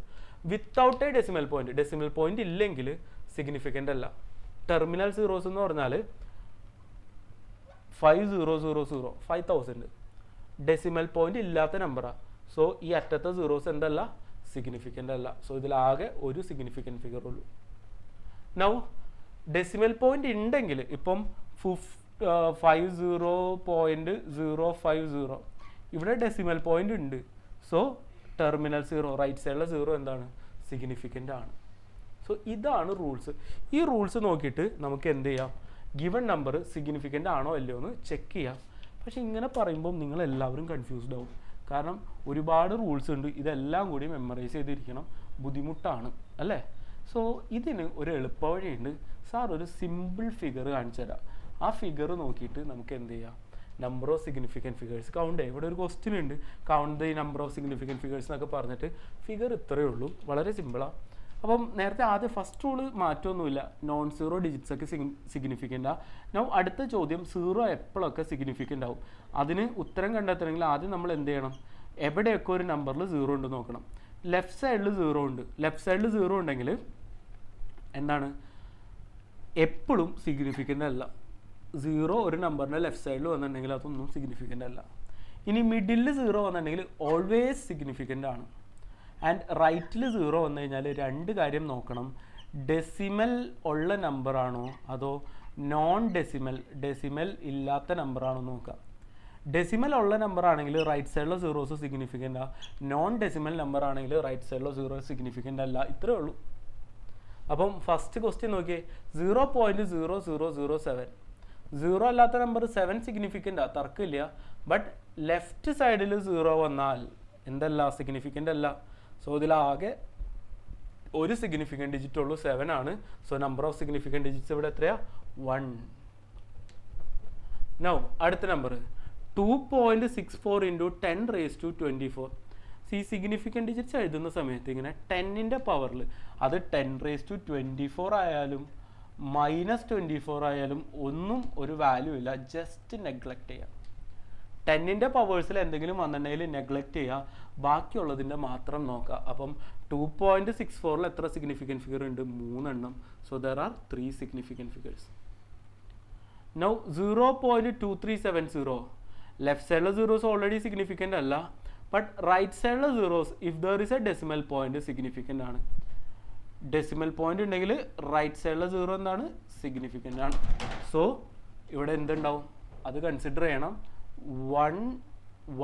without A decimal point ഇല്ലെങ്കിൽ സിഗ്നിഫിക്കൻ്റ് അല്ല. ടെർമിനൽ സീറോസ് എന്ന് പറഞ്ഞാൽ 5000 5000 ഡെസിമൽ പോയിന്റ് ഇല്ലാത്ത നമ്പറാണ്. സോ ഈ അറ്റത്തെ സീറോസ് എന്തല്ല, സിഗ്നിഫിക്കൻ്റ് അല്ല. സോ ഇതിലാകെ ഒരു സിഗ്നിഫിക്കൻറ്റ് ഫിഗർ ഉള്ളൂ. നൗ ഡെസിമൽ പോയിന്റ് ഉണ്ടെങ്കിൽ ഇപ്പം 50.050 ഇവിടെ ഡെസിമൽ പോയിന്റ് ഉണ്ട്. സോ ടെർമിനൽ സീറോ റൈറ്റ് സൈഡിലെ സീറോ എന്താണ്, സിഗ്നിഫിക്കൻ്റ് ആണ്. സോ ഇതാണ് റൂൾസ്. ഈ റൂൾസ് നോക്കിയിട്ട് നമുക്ക് എന്ത് ചെയ്യാം, ഗിവൺ നമ്പർ സിഗ്നിഫിക്കൻ്റ് ആണോ അല്ലയോ എന്ന് ചെക്ക് ചെയ്യാം. പക്ഷെ ഇങ്ങനെ പറയുമ്പോൾ നിങ്ങൾ എല്ലാവരും കൺഫ്യൂസ്ഡ് ആവും. കാരണം ഒരുപാട് റൂൾസ് ഉണ്ട്, ഇതെല്ലാം കൂടി മെമ്മറൈസ് ചെയ്തിരിക്കണം, ബുദ്ധിമുട്ടാണ് അല്ലേ. സോ ഇതിന് ഒരു എളുപ്പ വഴിയുണ്ട്. സാർ ഒരു സിമ്പിൾ ഫിഗർ കാണിച്ചു തരാം. ആ ഫിഗർ നോക്കിയിട്ട് നമുക്ക് എന്ത് ചെയ്യാം, number of significant figures count ചെയ്യാം. ഇവിടെ ഒരു ക്വസ്റ്റ്യൻ ഉണ്ട്, count the number of significant figures എന്നൊക്കെ പറഞ്ഞിട്ട് ഫിഗർ ഇത്രയേ ഉള്ളൂ, വളരെ സിമ്പിളാണ്. അപ്പം നേരത്തെ ആദ്യം ഫസ്റ്റ് റൂള് മാറ്റമൊന്നുമില്ല, നോൺ സീറോ ഡിജിറ്റ്സ് ഒക്കെ സിഗ്നിഫിക്കൻ്റാണ്. നൗ അടുത്ത ചോദ്യം, സീറോ എപ്പോഴൊക്കെ സിഗ്നിഫിക്കൻ്റ് ആവും. അതിന് ഉത്തരം കണ്ടെത്തണമെങ്കിൽ ആദ്യം നമ്മൾ എന്ത് ചെയ്യണം, എവിടെയൊക്കെ ഒരു നമ്പറിൽ സീറോ ഉണ്ട് നോക്കണം. ലെഫ്റ്റ് സൈഡിൽ സീറോ ഉണ്ട്. ലെഫ്റ്റ് സൈഡിൽ സീറോ ഉണ്ടെങ്കിൽ എന്താണ്, എപ്പോഴും സിഗ്നിഫിക്കൻ്റ് അല്ല. സീറോ ഒരു നമ്പറിൻ്റെ ലെഫ്റ്റ് സൈഡിൽ വന്നിട്ടുണ്ടെങ്കിൽ അതൊന്നും സിഗ്നിഫിക്കൻ്റ് അല്ല. ഇനി മിഡിലിൽ സീറോ വന്നിട്ടുണ്ടെങ്കിൽ ഓൾവേസ് സിഗ്നിഫിക്കൻ്റ് ആണ്. ആൻഡ് റൈറ്റിൽ സീറോ വന്നു കഴിഞ്ഞാൽ രണ്ട് കാര്യം നോക്കണം, ഡെസിമൽ ഉള്ള നമ്പറാണോ അതോ നോൺ ഡെസിമൽ ഇല്ലാത്ത നമ്പറാണോ നോക്കുക. ഡെസിമൽ ഉള്ള നമ്പർ ആണെങ്കിൽ റൈറ്റ് സൈഡിലെ സീറോസ് സിഗ്നിഫിക്കൻ്റ് ആണ്, നോൺ ഡെസിമൽ നമ്പർ ആണെങ്കിൽ റൈറ്റ് സൈഡിലെ സീറോ സിഗ്നിഫിക്കൻ്റ് അല്ല. ഇത്രേ ഉള്ളൂ. അപ്പം ഫസ്റ്റ് ക്വസ്റ്റ്യൻ നോക്കിയേ, 0.0007 സീറോ അല്ലാത്ത നമ്പർ 7 സിഗ്നിഫിക്കൻ്റ് ആണ്, തർക്കമില്ല. ബട്ട് ലെഫ്റ്റ് സൈഡിൽ സീറോ വന്നാൽ എന്തല്ല, സിഗ്നിഫിക്കൻ്റ് അല്ല. സോ ഇതിലാകെ ഒരു സിഗ്നിഫിക്കൻ്റ് ഡിജിറ്റ് ഉള്ളൂ, 7 ആണ്. So number of significant digits ഇവിടെ എത്രയാ, 1. നൗ അടുത്ത നമ്പർ 2.64 × 10⁻²⁴. ഈ സിഗ്നിഫിക്കൻ്റ് ഡിജിറ്റ്സ് എഴുതുന്ന സമയത്ത് ഇങ്ങനെ 10ന്റെ പവറിൽ അത് 10⁻24 ആയാലും -24 ആയാലും ഒന്നും ഒരു വാല്യൂ ഇല്ല, ജസ്റ്റ് നെഗ്ലക്റ്റ് ചെയ്യാം. 10ന്റെ പവേഴ്സിൽ എന്തെങ്കിലും വന്നിട്ടുണ്ടെങ്കിൽ നെഗ്ലക്റ്റ് ചെയ്യുക, ബാക്കിയുള്ളതിൻ്റെ മാത്രം നോക്കുക. അപ്പം 2.64 എത്ര സിഗ്നിഫിക്കൻറ്റ് ഫിഗർ ഉണ്ട്, 3 എണ്ണം. So there are 3 significant figures. Now 0.2370 left സൈഡിലെ സീറോസ് ഓൾറെഡി സിഗ്നിഫിക്കൻ്റ് അല്ല, ബട്ട് റൈറ്റ് സൈഡിലെ zeros if there is A decimal point significant ആണ്. ഡെസിമൽ പോയിന്റ് ഉണ്ടെങ്കിൽ റൈറ്റ് സൈഡിലെ സീറോ എന്താണ്, സിഗ്നിഫിക്കൻ്റ് ആണ്. സോ ഇവിടെ എന്തുണ്ടാവും, അത് കൺസിഡർ ചെയ്യണം. 1,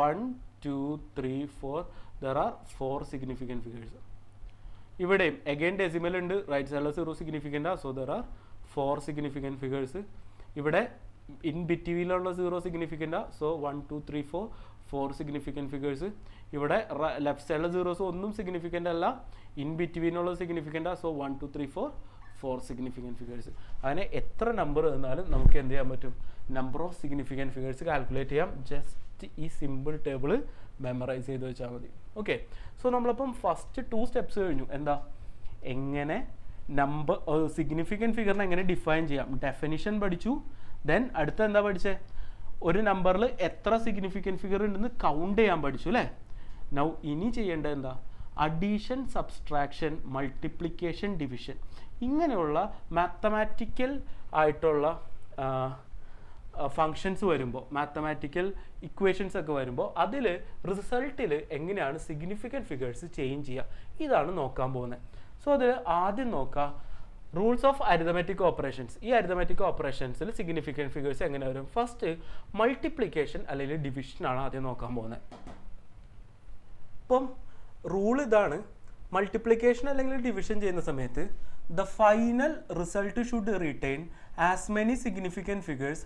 1, 2, 3, 4 there are 4 significant figures. ഇവിടെയും അഗൈൻ ഡെസിമൽ ഉണ്ട്, റൈറ്റ് സൈഡിലെ സീറോ സിഗ്നിഫിക്കൻ്റ് ആണ്. So there are 4 significant figures. ഇവിടെ ഇൻ ബിറ്റ്വീനിലുള്ള സീറോ സിഗ്നിഫിക്കൻ്റ് ആണ്. So 1, 2, 3, 4 significant figures. ഇവിടെ ലെഫ്റ്റ് സൈഡിലെ സീറോസ് ഒന്നും സിഗ്നിഫിക്കൻ്റ് അല്ല, ഇൻ ബിറ്റ്വീനുള്ള സിഗ്നിഫിക്കൻ്റ് ആണ്. So 1, 2, 3, 4 significant figures. അങ്ങനെ എത്ര നമ്പർ തന്നാലും നമുക്ക് എന്ത് ചെയ്യാൻ പറ്റും, number of significant figures calculate ചെയ്യാം. ജസ്റ്റ് ഈ സിമ്പിൾ ടേബിൾ മെമ്മറൈസ് ചെയ്ത് വെച്ചാൽ മതി. ഓക്കെ, സോ നമ്മളപ്പം ഫസ്റ്റ് 2 സ്റ്റെപ്സ് കഴിഞ്ഞു. എന്താ, എങ്ങനെ നമ്പർ സിഗ്നിഫിക്കൻറ്റ് ഫിഗറിനെ എങ്ങനെ ഡിഫൈൻ ചെയ്യാം, ഡെഫിനിഷൻ പഠിച്ചു. ദെൻ അടുത്ത എന്താ പഠിച്ചേ, ഒരു നമ്പറിൽ എത്ര സിഗ്നിഫിക്കൻറ്റ് ഫിഗർ ഉണ്ടെന്ന് കൗണ്ട് ചെയ്യാൻ പഠിച്ചു അല്ലേ. നൗ ഇനി ചെയ്യേണ്ടത് എന്താ, അഡീഷൻ, സബ്സ്ട്രാക്ഷൻ, മൾട്ടിപ്ലിക്കേഷൻ, ഡിവിഷൻ, ഇങ്ങനെയുള്ള മാത്തമാറ്റിക്കൽ ആയിട്ടുള്ള ഫങ്ഷൻസ് വരുമ്പോൾ, മാത്തമാറ്റിക്കൽ ഇക്വേഷൻസ് ഒക്കെ വരുമ്പോൾ അതിൽ റിസൾട്ടിൽ എങ്ങനെയാണ് സിഗ്നിഫിക്കൻറ്റ് ഫിഗേഴ്സ് ചേഞ്ച് ചെയ്യുക, ഇതാണ് നോക്കാൻ പോകുന്നത്. സോ അതിൽ ആദ്യം നോക്കാം റൂൾസ് ഓഫ് അരിതമെറ്റിക് ഓപ്പറേഷൻസ്. ഈ അരിതമെറ്റിക് ഓപ്പറേഷൻസിൽ സിഗ്നിഫിക്കൻറ്റ് ഫിഗേഴ്സ് എങ്ങനെ വരും? ഫസ്റ്റ് മൾട്ടിപ്ലിക്കേഷൻ അല്ലെങ്കിൽ ഡിവിഷൻ ആണ് ആദ്യം നോക്കാൻ പോകുന്നത്. ഇപ്പം റൂൾ ഇതാണ്, മൾട്ടിപ്ലിക്കേഷൻ അല്ലെങ്കിൽ ഡിവിഷൻ ചെയ്യുന്ന സമയത്ത് the final result should return as many significant figures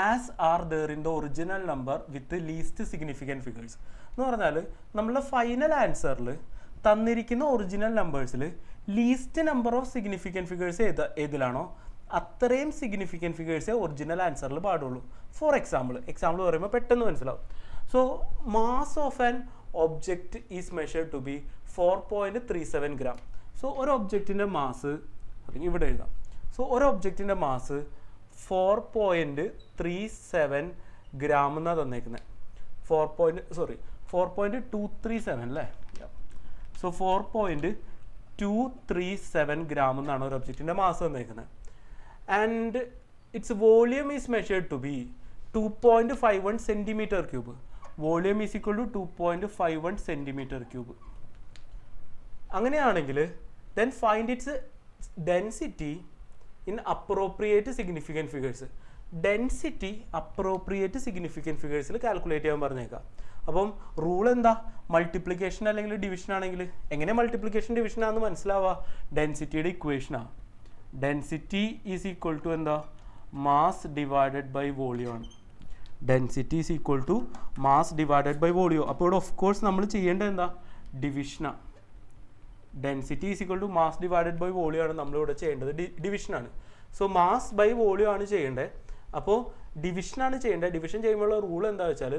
as are there in the original number with least significant figures. എന്ന് പറഞ്ഞാൽ നമ്മളുടെ ഫൈനൽ ആൻസറിൽ തന്നിരിക്കുന്ന ഒറിജിനൽ നമ്പേഴ്സിൽ least number of significant figures ഏതിലാണോ അത്രയും സിഗ്നിഫിക്കൻറ്റ് ഫിഗേഴ്സേ ഒറിജിനൽ ആൻസറിൽ പാടുള്ളൂ. ഫോർ എക്സാമ്പിൾ പറയുമ്പോൾ പെട്ടെന്ന് മനസ്സിലാവും. So mass of an object is measured to be 4.37 gram. So ഒരു ഒബ്ജക്റ്റിൻ്റെ മാസ് അല്ലെങ്കിൽ ഇവിടെ എഴുതാം. സോ ഒരു ഒബ്ജക്റ്റിൻ്റെ മാസ് 4.37 gram എന്നാണ് തന്നേക്കുന്നത്. 4.237 അല്ലേ? സോ 4.237 gram എന്നാണ് ഒരു ഒബ്ജക്റ്റിൻ്റെ മാസ് തന്നേക്കുന്നത്. And its volume is measured to be 2.51 centimeter cube. Volume is equal to 2.51 centimeter cube. അങ്ങനെയാണെങ്കിൽ then find its density in appropriate significant figures. Density appropriate significant ഫിഗേഴ്സിൽ calculate ചെയ്യാൻ പറഞ്ഞേക്കാം. അപ്പം റൂൾ എന്താ? മൾട്ടിപ്ലിക്കേഷൻ അല്ലെങ്കിൽ ഡിവിഷൻ ആണെങ്കിൽ എങ്ങനെ മൾട്ടിപ്ലിക്കേഷൻ ഡിവിഷൻ ആണെന്ന് മനസ്സിലാവുക? ഡെൻസിറ്റിയുടെ ഇക്വേഷനാണ്. ഡെൻസിറ്റി ഈസ് ഈക്വൽ ടു എന്താ? മാസ് ഡിവൈഡഡ് ബൈ വോളിയം ആണ്. Density is equal to mass divided by volume. അപ്പോൾ ഇവിടെ ഓഫ് കോഴ്സ് നമ്മൾ ചെയ്യേണ്ടത് എന്താ? ഡിവിഷനാണ്. Density is equal to mass divided by volume ആണ് നമ്മളിവിടെ ചെയ്യേണ്ടത്, ഡിവിഷനാണ്. സോ മാസ് ബൈ വോളിയം ആണ് ചെയ്യേണ്ടത്. അപ്പോൾ ഡിവിഷനാണ് ചെയ്യേണ്ടത്. ഡിവിഷൻ ചെയ്യുമ്പോഴുള്ള റൂൾ എന്താ വെച്ചാൽ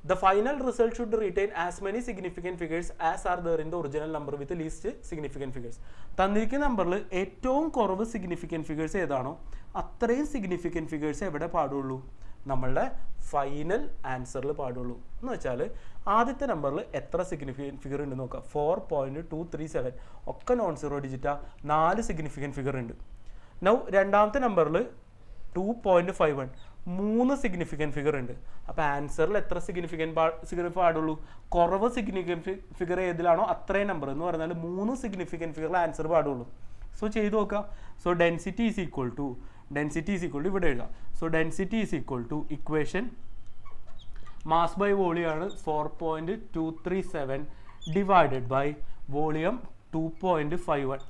the final result should retain as many significant figures as are there in the original number with the least significant figures. തന്നിരിക്കുന്ന നമ്പറിൽ ഏറ്റവും കുറവ് സിഗ്നിഫിക്കൻറ്റ് ഫിഗേഴ്സ് ഏതാണോ അത്രയും സിഗ്നിഫിക്കൻറ്റ് ഫിഗേഴ്സ് എവിടെ പാടുള്ളൂ? നമ്മളുടെ ഫൈനൽ ആൻസറിൽ പാടുള്ളൂ. എന്ന് വെച്ചാൽ ആദ്യത്തെ നമ്പറിൽ എത്ര സിഗ്നിഫിക്കൻറ്റ് ഫിഗർ ഉണ്ട് നോക്കാം. 4.237 ഒക്കെ നോൺ സീറോ ഡിജിറ്റാ, 4 സിഗ്നിഫിക്കൻറ്റ് ഫിഗർ ഉണ്ട്. നൗ രണ്ടാമത്തെ നമ്പറിൽ 2.51 3 സിഗ്നിഫിക്കൻറ്റ് ഫിഗർ ഉണ്ട്. അപ്പോൾ ആൻസറിൽ എത്ര സിഗ്നിഫിക്കൻറ്റ് പാടുള്ളൂ? കുറവ് സിഗ്നിഫിക്കൻറ്റ് ഫിഗർ ഏതിലാണോ അത്രയും നമ്പർ എന്ന് പറഞ്ഞാൽ 3 സിഗ്നിഫിക്കൻറ്റ് ഫിഗറിൽ ആൻസർ പാടുള്ളൂ. സോ ചെയ്ത് നോക്കാം. So density is equal to ഇവിടെ എഴുതാം. So density is equal to equation mass by volume ആണ് 4.237 divided by volume 2.51.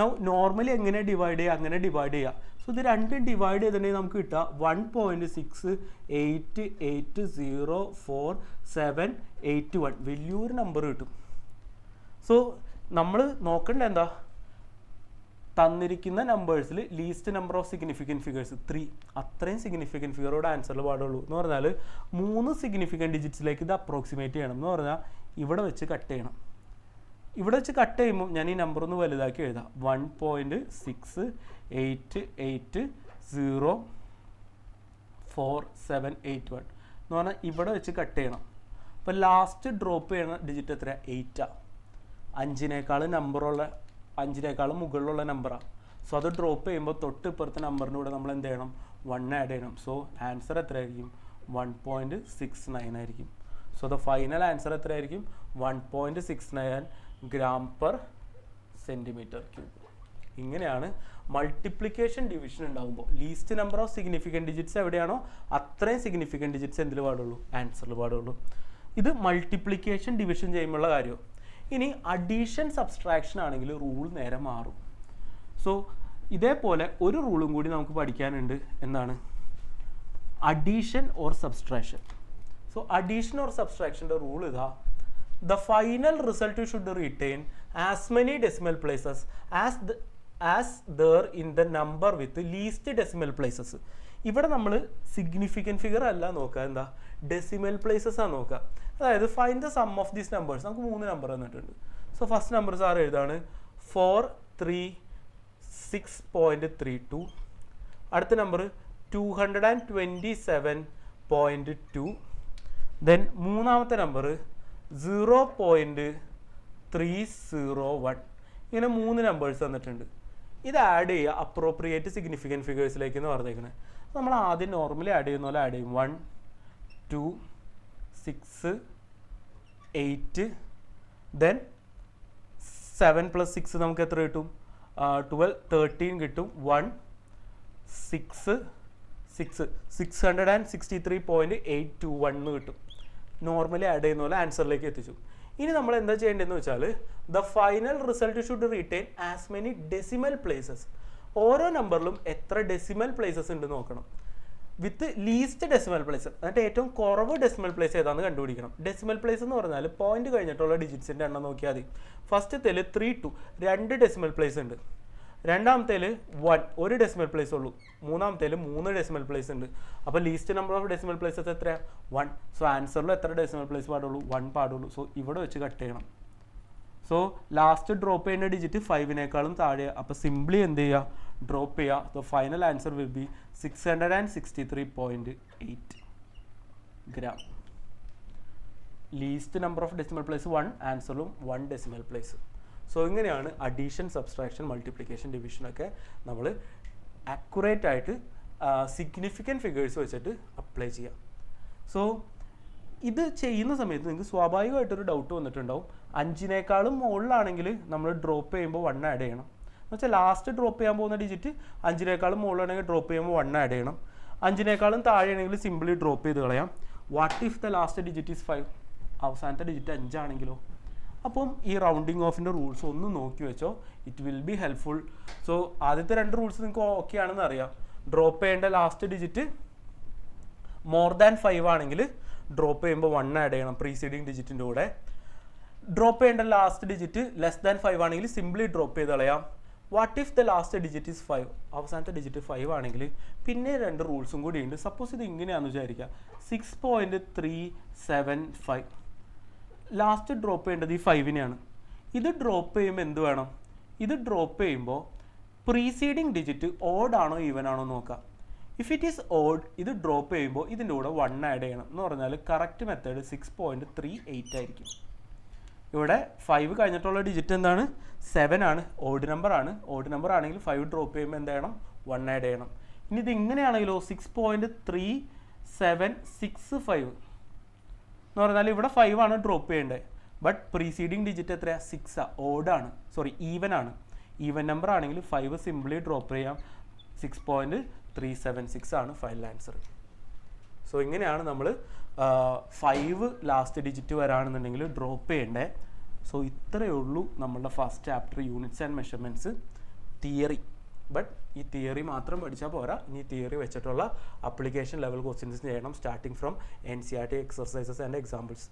Now normally എങ്ങനെ ഡിവൈഡ് ചെയ്യുക? അങ്ങനെ ഡിവൈഡ് ചെയ്യുക. സോ ഇത് രണ്ടും ഡിവൈഡ് ചെയ്തിട്ടുണ്ടെങ്കിൽ നമുക്ക് കിട്ടുക 1.68804781. വലിയൊരു നമ്പർ കിട്ടും. സോ നമ്മൾ നോക്കേണ്ട എന്താ? തന്നിരിക്കുന്ന നമ്പേഴ്സിൽ least number of significant figures 3, അത്രയും സിഗ്നിഫിക്കൻറ്റ് ഫിഗറോട് ആൻസറിൽ പാടുള്ളൂ. എന്ന് പറഞ്ഞാൽ 3 സിഗ്നിഫിക്കൻറ്റ് ഡിജിറ്റ്സിലേക്ക് ഇത് അപ്രോക്സിമേറ്റ് ചെയ്യണം. എന്ന് പറഞ്ഞാൽ ഇവിടെ വെച്ച് കട്ട് ചെയ്യണം. ഇവിടെ വെച്ച് കട്ട് ചെയ്യുമ്പോൾ ഞാൻ ഈ നമ്പർ ഒന്ന് വലുതാക്കി എഴുതാം. 1.68804781 എന്ന് പറഞ്ഞാൽ ഇവിടെ വെച്ച് കട്ട് ചെയ്യണം. അപ്പോൾ ലാസ്റ്റ് ഡ്രോപ്പ് ചെയ്യുന്ന ഡിജിറ്റ് എത്രയാണ്? 8. 5 മുകളിലുള്ള നമ്പറാണ്. സോ അത് ഡ്രോപ്പ് ചെയ്യുമ്പോൾ തൊട്ട് ഇപ്പുറത്തെ നമ്പറിൻ്റെ കൂടെ നമ്മൾ എന്ത് ചെയ്യണം? 1 ആഡ് ചെയ്യണം. സോ ആൻസർ എത്രയായിരിക്കും? 1.69 ആയിരിക്കും. സോ ദ ഫൈനൽ ആൻസർ എത്രയായിരിക്കും? 1.69 gram per centimeter cube. ഇങ്ങനെയാണ് മൾട്ടിപ്ലിക്കേഷൻ ഡിവിഷൻ ഉണ്ടാകുമ്പോൾ least number of significant digits എവിടെയാണോ അത്രയും സിഗ്നിഫിക്കൻറ്റ് ഡിജിറ്റ്സ് എന്തിൽ പാടുള്ളൂ? ആൻസറിൽ പാടുള്ളൂ. ഇത് മൾട്ടിപ്ലിക്കേഷൻ ഡിവിഷൻ ചെയ്യുമ്പോഴുള്ള കാര്യം. ഇനി അഡീഷൻ സബ്സ്ട്രാക്ഷൻ ആണെങ്കിൽ റൂൾ നേരെ മാറും. സോ ഇതേപോലെ ഒരു റൂളും കൂടി നമുക്ക് പഠിക്കാനുണ്ട്. എന്താണ്? Addition or subtraction. So addition or സബ്സ്ട്രാക്ഷൻ്റെ റൂൾ ഇതാ: the final result should retain as many decimal places as there in the number with least decimal places. ഇവിടെ നമ്മൾ സിഗ്നിഫിക്കൻറ്റ് ഫിഗർ അല്ല നോക്കുക, എന്താ? ഡെസിമൽ പ്ലേസസ് ആണ് നോക്കുക. അതായത് find the sum of these numbers. നമുക്ക് 3 നമ്പർ തന്നിട്ടുണ്ട്. സോ ഫസ്റ്റ് നമ്പർ സാർ എഴുതാണ് 436.32. അടുത്ത നമ്പർ 227.2. ദെൻ മൂന്നാമത്തെ നമ്പർ 0.301. ഇങ്ങനെ 3 നമ്പേഴ്സ് തന്നിട്ടുണ്ട്. ഇത് ആഡ് ചെയ്യുക അപ്രോപ്രിയേറ്റ് സിഗ്നിഫിക്കൻറ്റ് ഫിഗേഴ്സിലേക്ക് എന്ന് പറഞ്ഞേക്കുന്നത്. നമ്മൾ ആദ്യം നോർമലി ആഡ് ചെയ്യുന്ന പോലെ ആഡ് ചെയ്യും. 1, 2, 6, 8, ദെൻ 7 + 6 നമുക്ക് എത്ര കിട്ടും? 12, 13 കിട്ടും. 1 6 663.821 കിട്ടും. നോർമലി ആഡ് ചെയ്യുന്ന പോലെ ആൻസറിലേക്ക് എത്തിച്ചു. ഇനി നമ്മൾ എന്താ ചെയ്യേണ്ടതെന്ന് വെച്ചാൽ the final result should retain as many decimal places. ഓരോ നമ്പറിലും എത്ര ഡെസിമൽ പ്ലേസസ് ഉണ്ട് നോക്കണം. വിത്ത് ലീസ്റ്റ് ഡെസിമൽ പ്ലേസ്, എന്നിട്ട് ഏറ്റവും കുറവ് ഡെസിമൽ പ്ലേസ് ഏതാണെന്ന് കണ്ടുപിടിക്കണം. ഡെസിമൽ പ്ലേസ് എന്ന് പറഞ്ഞാൽ പോയിന്റ് കഴിഞ്ഞിട്ടുള്ള ഡിജിറ്റ്സിൻ്റെ എണ്ണം നോക്കിയാൽ മതി. ഫസ്റ്റത്തേൽ 3 2 2 ഡെസിമൽ പ്ലേസ് ഉണ്ട്. രണ്ടാമത്തേൽ 1 1 ഡെസിമൽ പ്ലേസ് ഉള്ളൂ. മൂന്നാമത്തേൽ 3 ഡെസിമൽ പ്ലേസ് ഉണ്ട്. അപ്പോൾ least number of decimal places എത്രയാണ്? 1. സോ ആൻസറിൽ എത്ര ഡെസിമൽ പ്ലേസ് പാടുള്ളൂ? 1 പാടുള്ളൂ. സോ ഇവിടെ വെച്ച് കട്ട് ചെയ്യണം. സോ ലാസ്റ്റ് ഡ്രോപ്പ് ചെയ്യുന്ന ഡിജിറ്റ് 5-നേക്കാളും താഴെ. അപ്പോൾ സിംപ്ലി എന്ത് ചെയ്യുക? ഡ്രോപ്പ് ചെയ്യുക. So final answer will be 663.8 gram. Least number of decimal place 1, ആൻസറും 1 decimal place. So ഇങ്ങനെയാണ് അഡീഷൻ, സബ്സ്ട്രാക്ഷൻ, മൾട്ടിപ്ലിക്കേഷൻ, ഡിവിഷനൊക്കെ നമ്മൾ ആക്യുറേറ്റ് ആയിട്ട് സിഗ്നിഫിക്കൻറ്റ് ഫിഗേഴ്സ് വെച്ചിട്ട് അപ്ലൈ ചെയ്യാം. സോ ഇത് ചെയ്യുന്ന സമയത്ത് നിങ്ങൾക്ക് സ്വാഭാവികമായിട്ടൊരു ഡൗട്ട് വന്നിട്ടുണ്ടാവും. 5-നേക്കാളും മുകളിലാണെങ്കിൽ നമ്മൾ ഡ്രോപ്പ് ചെയ്യുമ്പോൾ 1 ആഡ് ചെയ്യണം. എന്ന് വെച്ചാൽ ലാസ്റ്റ് ഡ്രോപ്പ് ചെയ്യാൻ പോകുന്ന ഡിജിറ്റ് 5-നേക്കാളും മുകളിലാണെങ്കിൽ ഡ്രോപ്പ് ചെയ്യുമ്പോൾ 1 ആഡ് ചെയ്യണം. 5-നേക്കാളും താഴെയാണെങ്കിൽ സിംപിളി ഡ്രോപ്പ് ചെയ്ത് കളയാം. What if the last digit is 5? അവസാനത്തെ ഡിജിറ്റ് 5 ആണെങ്കിലോ? അപ്പം ഈ റൗണ്ടിങ് ഓഫിൻ്റെ റൂൾസ് ഒന്ന് നോക്കി വെച്ചോ. It will B helpful. So ആദ്യത്തെ 2 റൂൾസ് നിങ്ങൾക്ക് ഓക്കെ ആണെന്ന് അറിയാം. ഡ്രോപ്പ് ചെയ്യേണ്ട ലാസ്റ്റ് ഡിജിറ്റ് മോർ ദാൻ 5 ആണെങ്കിൽ ഡ്രോപ്പ് ചെയ്യുമ്പോൾ 1 ആഡ് ചെയ്യണം പ്രീസീഡിങ് ഡിജിറ്റിൻ്റെ കൂടെ. ഡ്രോപ്പ് ചെയ്യേണ്ട ലാസ്റ്റ് ഡിജിറ്റ് ലെസ് ദാൻ 5 ആണെങ്കിൽ സിംപ്ലി ഡ്രോപ്പ് ചെയ്ത് കളയാം. What if the last digit is 5? അവസാനത്തെ ഡിജിറ്റ് 5 ആണെങ്കിൽ പിന്നെ 2 റൂൾസും കൂടി ഉണ്ട്. സപ്പോസ് ഇത് ഇങ്ങനെയാണെന്ന് വിചാരിക്കുക, 6.375. ലാസ്റ്റ് ഡ്രോപ്പ് ചെയ്യേണ്ടത് ഈ 5-നെയാണ്. ഇത് ഡ്രോപ്പ് ചെയ്യുമ്പോൾ എന്ത് വേണം? ഇത് ഡ്രോപ്പ് ചെയ്യുമ്പോൾ പ്രീസീഡിങ് ഡിജിറ്റ് ഓഡ് ആണോ ഈവൻ ആണോ നോക്കാം. ഇഫ് ഇറ്റ് ഈസ് ഓഡ്, ഇത് ഡ്രോപ്പ് ചെയ്യുമ്പോൾ ഇതിൻ്റെ കൂടെ 1 ആഡ് ചെയ്യണം. എന്ന് പറഞ്ഞാൽ കറക്റ്റ് മെത്തേഡ് 6.38 ആയിരിക്കും. ഇവിടെ 5 കഴിഞ്ഞിട്ടുള്ള ഡിജിറ്റ് എന്താണ്? 7 ആണ്. ഓഡ് നമ്പർ ആണ്. ഓഡ് നമ്പർ ആണെങ്കിൽ 5 ഡ്രോപ്പ് ചെയ്യുമ്പോൾ എന്ത് ചെയ്യണം? 1 ആഡ് ചെയ്യണം. ഇനി ഇത് ഇങ്ങനെയാണെങ്കിലോ 6.3765 എന്ന് പറഞ്ഞാൽ ഇവിടെ 5 ആണ് ഡ്രോപ്പ് ചെയ്യേണ്ടത്. ബട്ട് പ്രീസീഡിങ് ഡിജിറ്റ് എത്രയാണ്? 6 ഓഡാണ്, സോറി ഈവൻ ആണ്. ഈവൻ നമ്പർ ആണെങ്കിൽ 5 സിംപ്ലി ഡ്രോപ്പ് ചെയ്യാം. 6.376 ആണ് ഫൈനൽ ആൻസർ. സോ ഇങ്ങനെയാണ് നമ്മൾ 5 ലാസ്റ്റ് ഡിജിറ്റ് വരാണെന്നുണ്ടെങ്കിൽ ഡ്രോപ്പ് ചെയ്യേണ്ടത്. സോ ഇത്രയേ ഉള്ളൂ നമ്മളുടെ first chapter units and measurements theory. But ഈ തിയറി മാത്രം പഠിച്ചാൽ പോരാ, ഇനി തിയറി വെച്ചിട്ടുള്ള അപ്ലിക്കേഷൻ ലെവൽ ക്വസ്റ്റ്യൻസ് ചെയ്യണം, starting from NCERT exercises and examples.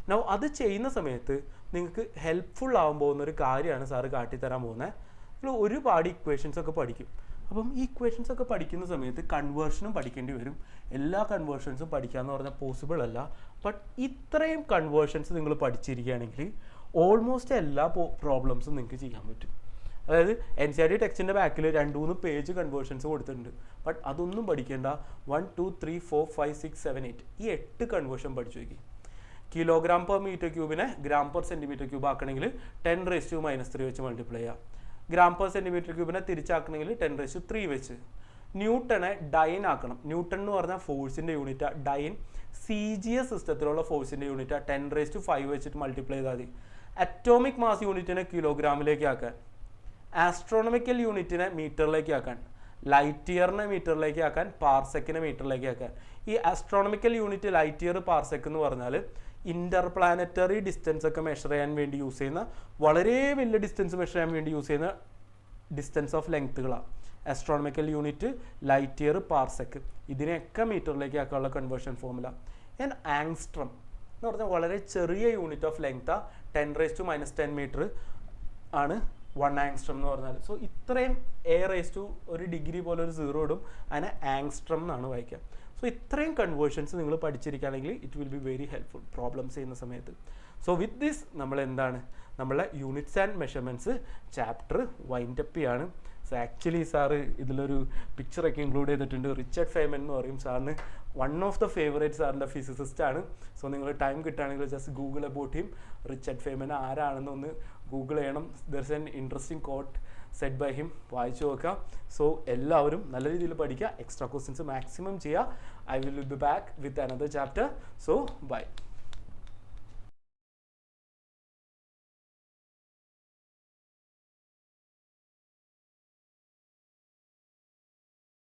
Now അത് ചെയ്യുന്ന സമയത്ത് നിങ്ങൾക്ക് ഹെൽപ്ഫുൾ ആകാൻ പോകുന്ന ഒരു കാര്യമാണ് സാറ് കാട്ടിത്തരാൻ പോകുന്നത്. നിങ്ങൾ ഒരുപാട് ഇക്വേഷൻസ് ഒക്കെ പഠിക്കും. അപ്പം ഈ ഇക്വേഷൻസ് ഒക്കെ പഠിക്കുന്ന സമയത്ത് കൺവേർഷനും പഠിക്കേണ്ടി വരും. എല്ലാ കൺവേർഷൻസും പഠിക്കാമെന്ന് പറഞ്ഞാൽ പോസിബിൾ അല്ല. ബട്ട് ഇത്രയും കൺവേർഷൻസ് നിങ്ങൾ പഠിച്ചിരിക്കുകയാണെങ്കിൽ ഓൾമോസ്റ്റ് എല്ലാ പ്രോബ്ലംസും നിങ്ങൾക്ക് ചെയ്യാൻ പറ്റും. അതായത് NCERT ടെക്സ്റ്റിൻ്റെ ബാക്കിൽ 2-3 പേജ് കൺവേർഷൻസ് കൊടുത്തിട്ടുണ്ട്. ബട്ട് അതൊന്നും പഠിക്കേണ്ട. 1 2 3 4 5 6 7 8 ഈ 8 കൺവേർഷൻ പഠിച്ചു നോക്കി. കിലോഗ്രാം പെർ മീറ്റർ ക്യൂബിനെ ഗ്രാം പെർ സെൻറ്റിമീറ്റർ ക്യൂബ് ആക്കണമെങ്കിൽ 10⁻³ വെച്ച് മൾട്ടിപ്ലൈ ചെയ്യാം. ഗ്രാം പെർ സെൻറ്റിമീറ്റർ ക്യൂബിനെ തിരിച്ചാക്കണമെങ്കിൽ 10⁻³ വെച്ച്. ന്യൂട്ടനെ ഡൈൻ ആക്കണം. ന്യൂട്ടൺ എന്ന് പറഞ്ഞാൽ ഫോഴ്സിൻ്റെ യൂണിറ്റാണ്. ഡൈൻ CGS സിസ്റ്റത്തിലുള്ള ഫോഴ്സിൻ്റെ യൂണിറ്റാണ്. 10⁻5 വെച്ചിട്ട് മൾട്ടിപ്ലൈ ചെയ്താൽ മതി. അറ്റോമിക് മാസ് യൂണിറ്റിനെ കിലോഗ്രാമിലേക്ക് ആക്കാൻ, ആസ്ട്രോണമിക്കൽ യൂണിറ്റിനെ മീറ്ററിലേക്ക് ആക്കാൻ, ലൈറ്റ് ഇയറിനെ മീറ്ററിലേക്ക് ആക്കാൻ, പാർസെക്കിനെ മീറ്ററിലേക്ക് ആക്കാൻ. ഈ astronomical unit light year parsec എന്ന് പറഞ്ഞാൽ ഇന്റർപ്ലാനറ്ററി ഡിസ്റ്റൻസ് ഒക്കെ മെഷർ ചെയ്യാൻ വേണ്ടി യൂസ് ചെയ്യുന്ന, വളരെ വലിയ ഡിസ്റ്റൻസ് മെഷർ ചെയ്യാൻ വേണ്ടി യൂസ് ചെയ്യുന്ന ഡിസ്റ്റൻസ് ഓഫ് ലെങ്ത്തുകളാണ്. Astronomical unit, light year, parsec, ഇതിനെയൊക്കെ മീറ്ററിലേക്ക് ആക്കാനുള്ള കൺവേർഷൻ ഫോർമുല. ആൻഡ് ആങ്സ്ട്രം എന്ന് പറഞ്ഞാൽ വളരെ ചെറിയ യൂണിറ്റ് ഓഫ് ലെങ്ത്താണ്. 10⁻⁻10 മീറ്റർ ആണ് 1 ആങ്സ്ട്രം എന്ന് പറഞ്ഞാൽ. സോ ഇത്രയും A⁻ഒരു ഡിഗ്രി പോലെ ഒരു 0 ഇടും, അതിനെ ആങ്സ്ട്രം എന്നാണ് വായിക്കുക. സോ ഇത്രയും കൺവേർഷൻസ് നിങ്ങൾ പഠിച്ചിരിക്കുകയാണെങ്കിൽ it will be very helpful problems ചെയ്യുന്ന സമയത്ത്. സോ വിത്ത് ദിസ് നമ്മൾ എന്താണ്, നമ്മളെ units and measurements chapter wind up ചെയ്യാണ്. സോ ആക്ച്വലി സാറ് ഇതിലൊരു പിക്ചറൊക്കെ ഇൻക്ലൂഡ് ചെയ്തിട്ടുണ്ട്. റിച്ചർഡ് ഫെയ്മൻ എന്ന് പറയും സാറിന്. വൺ ഓഫ് ദ ഫേവറേറ്റ് സാറിൻ്റെ ഫിസിസിസ്റ്റ് ആണ്. സോ നിങ്ങൾ ടൈം കിട്ടുകയാണെങ്കിൽ just google about him. Richard Feynman ആരാണെന്ന് ഒന്ന് ഗൂഗിൾ ചെയ്യണം. There is an interesting quote said by him, വായിച്ചു നോക്കുക. സോ എല്ലാവരും നല്ല രീതിയിൽ പഠിക്കുക, എക്സ്ട്രാ ക്വസ്റ്റ്യൻസ് മാക്സിമം ചെയ്യുക. I will be back with another chapter. So by.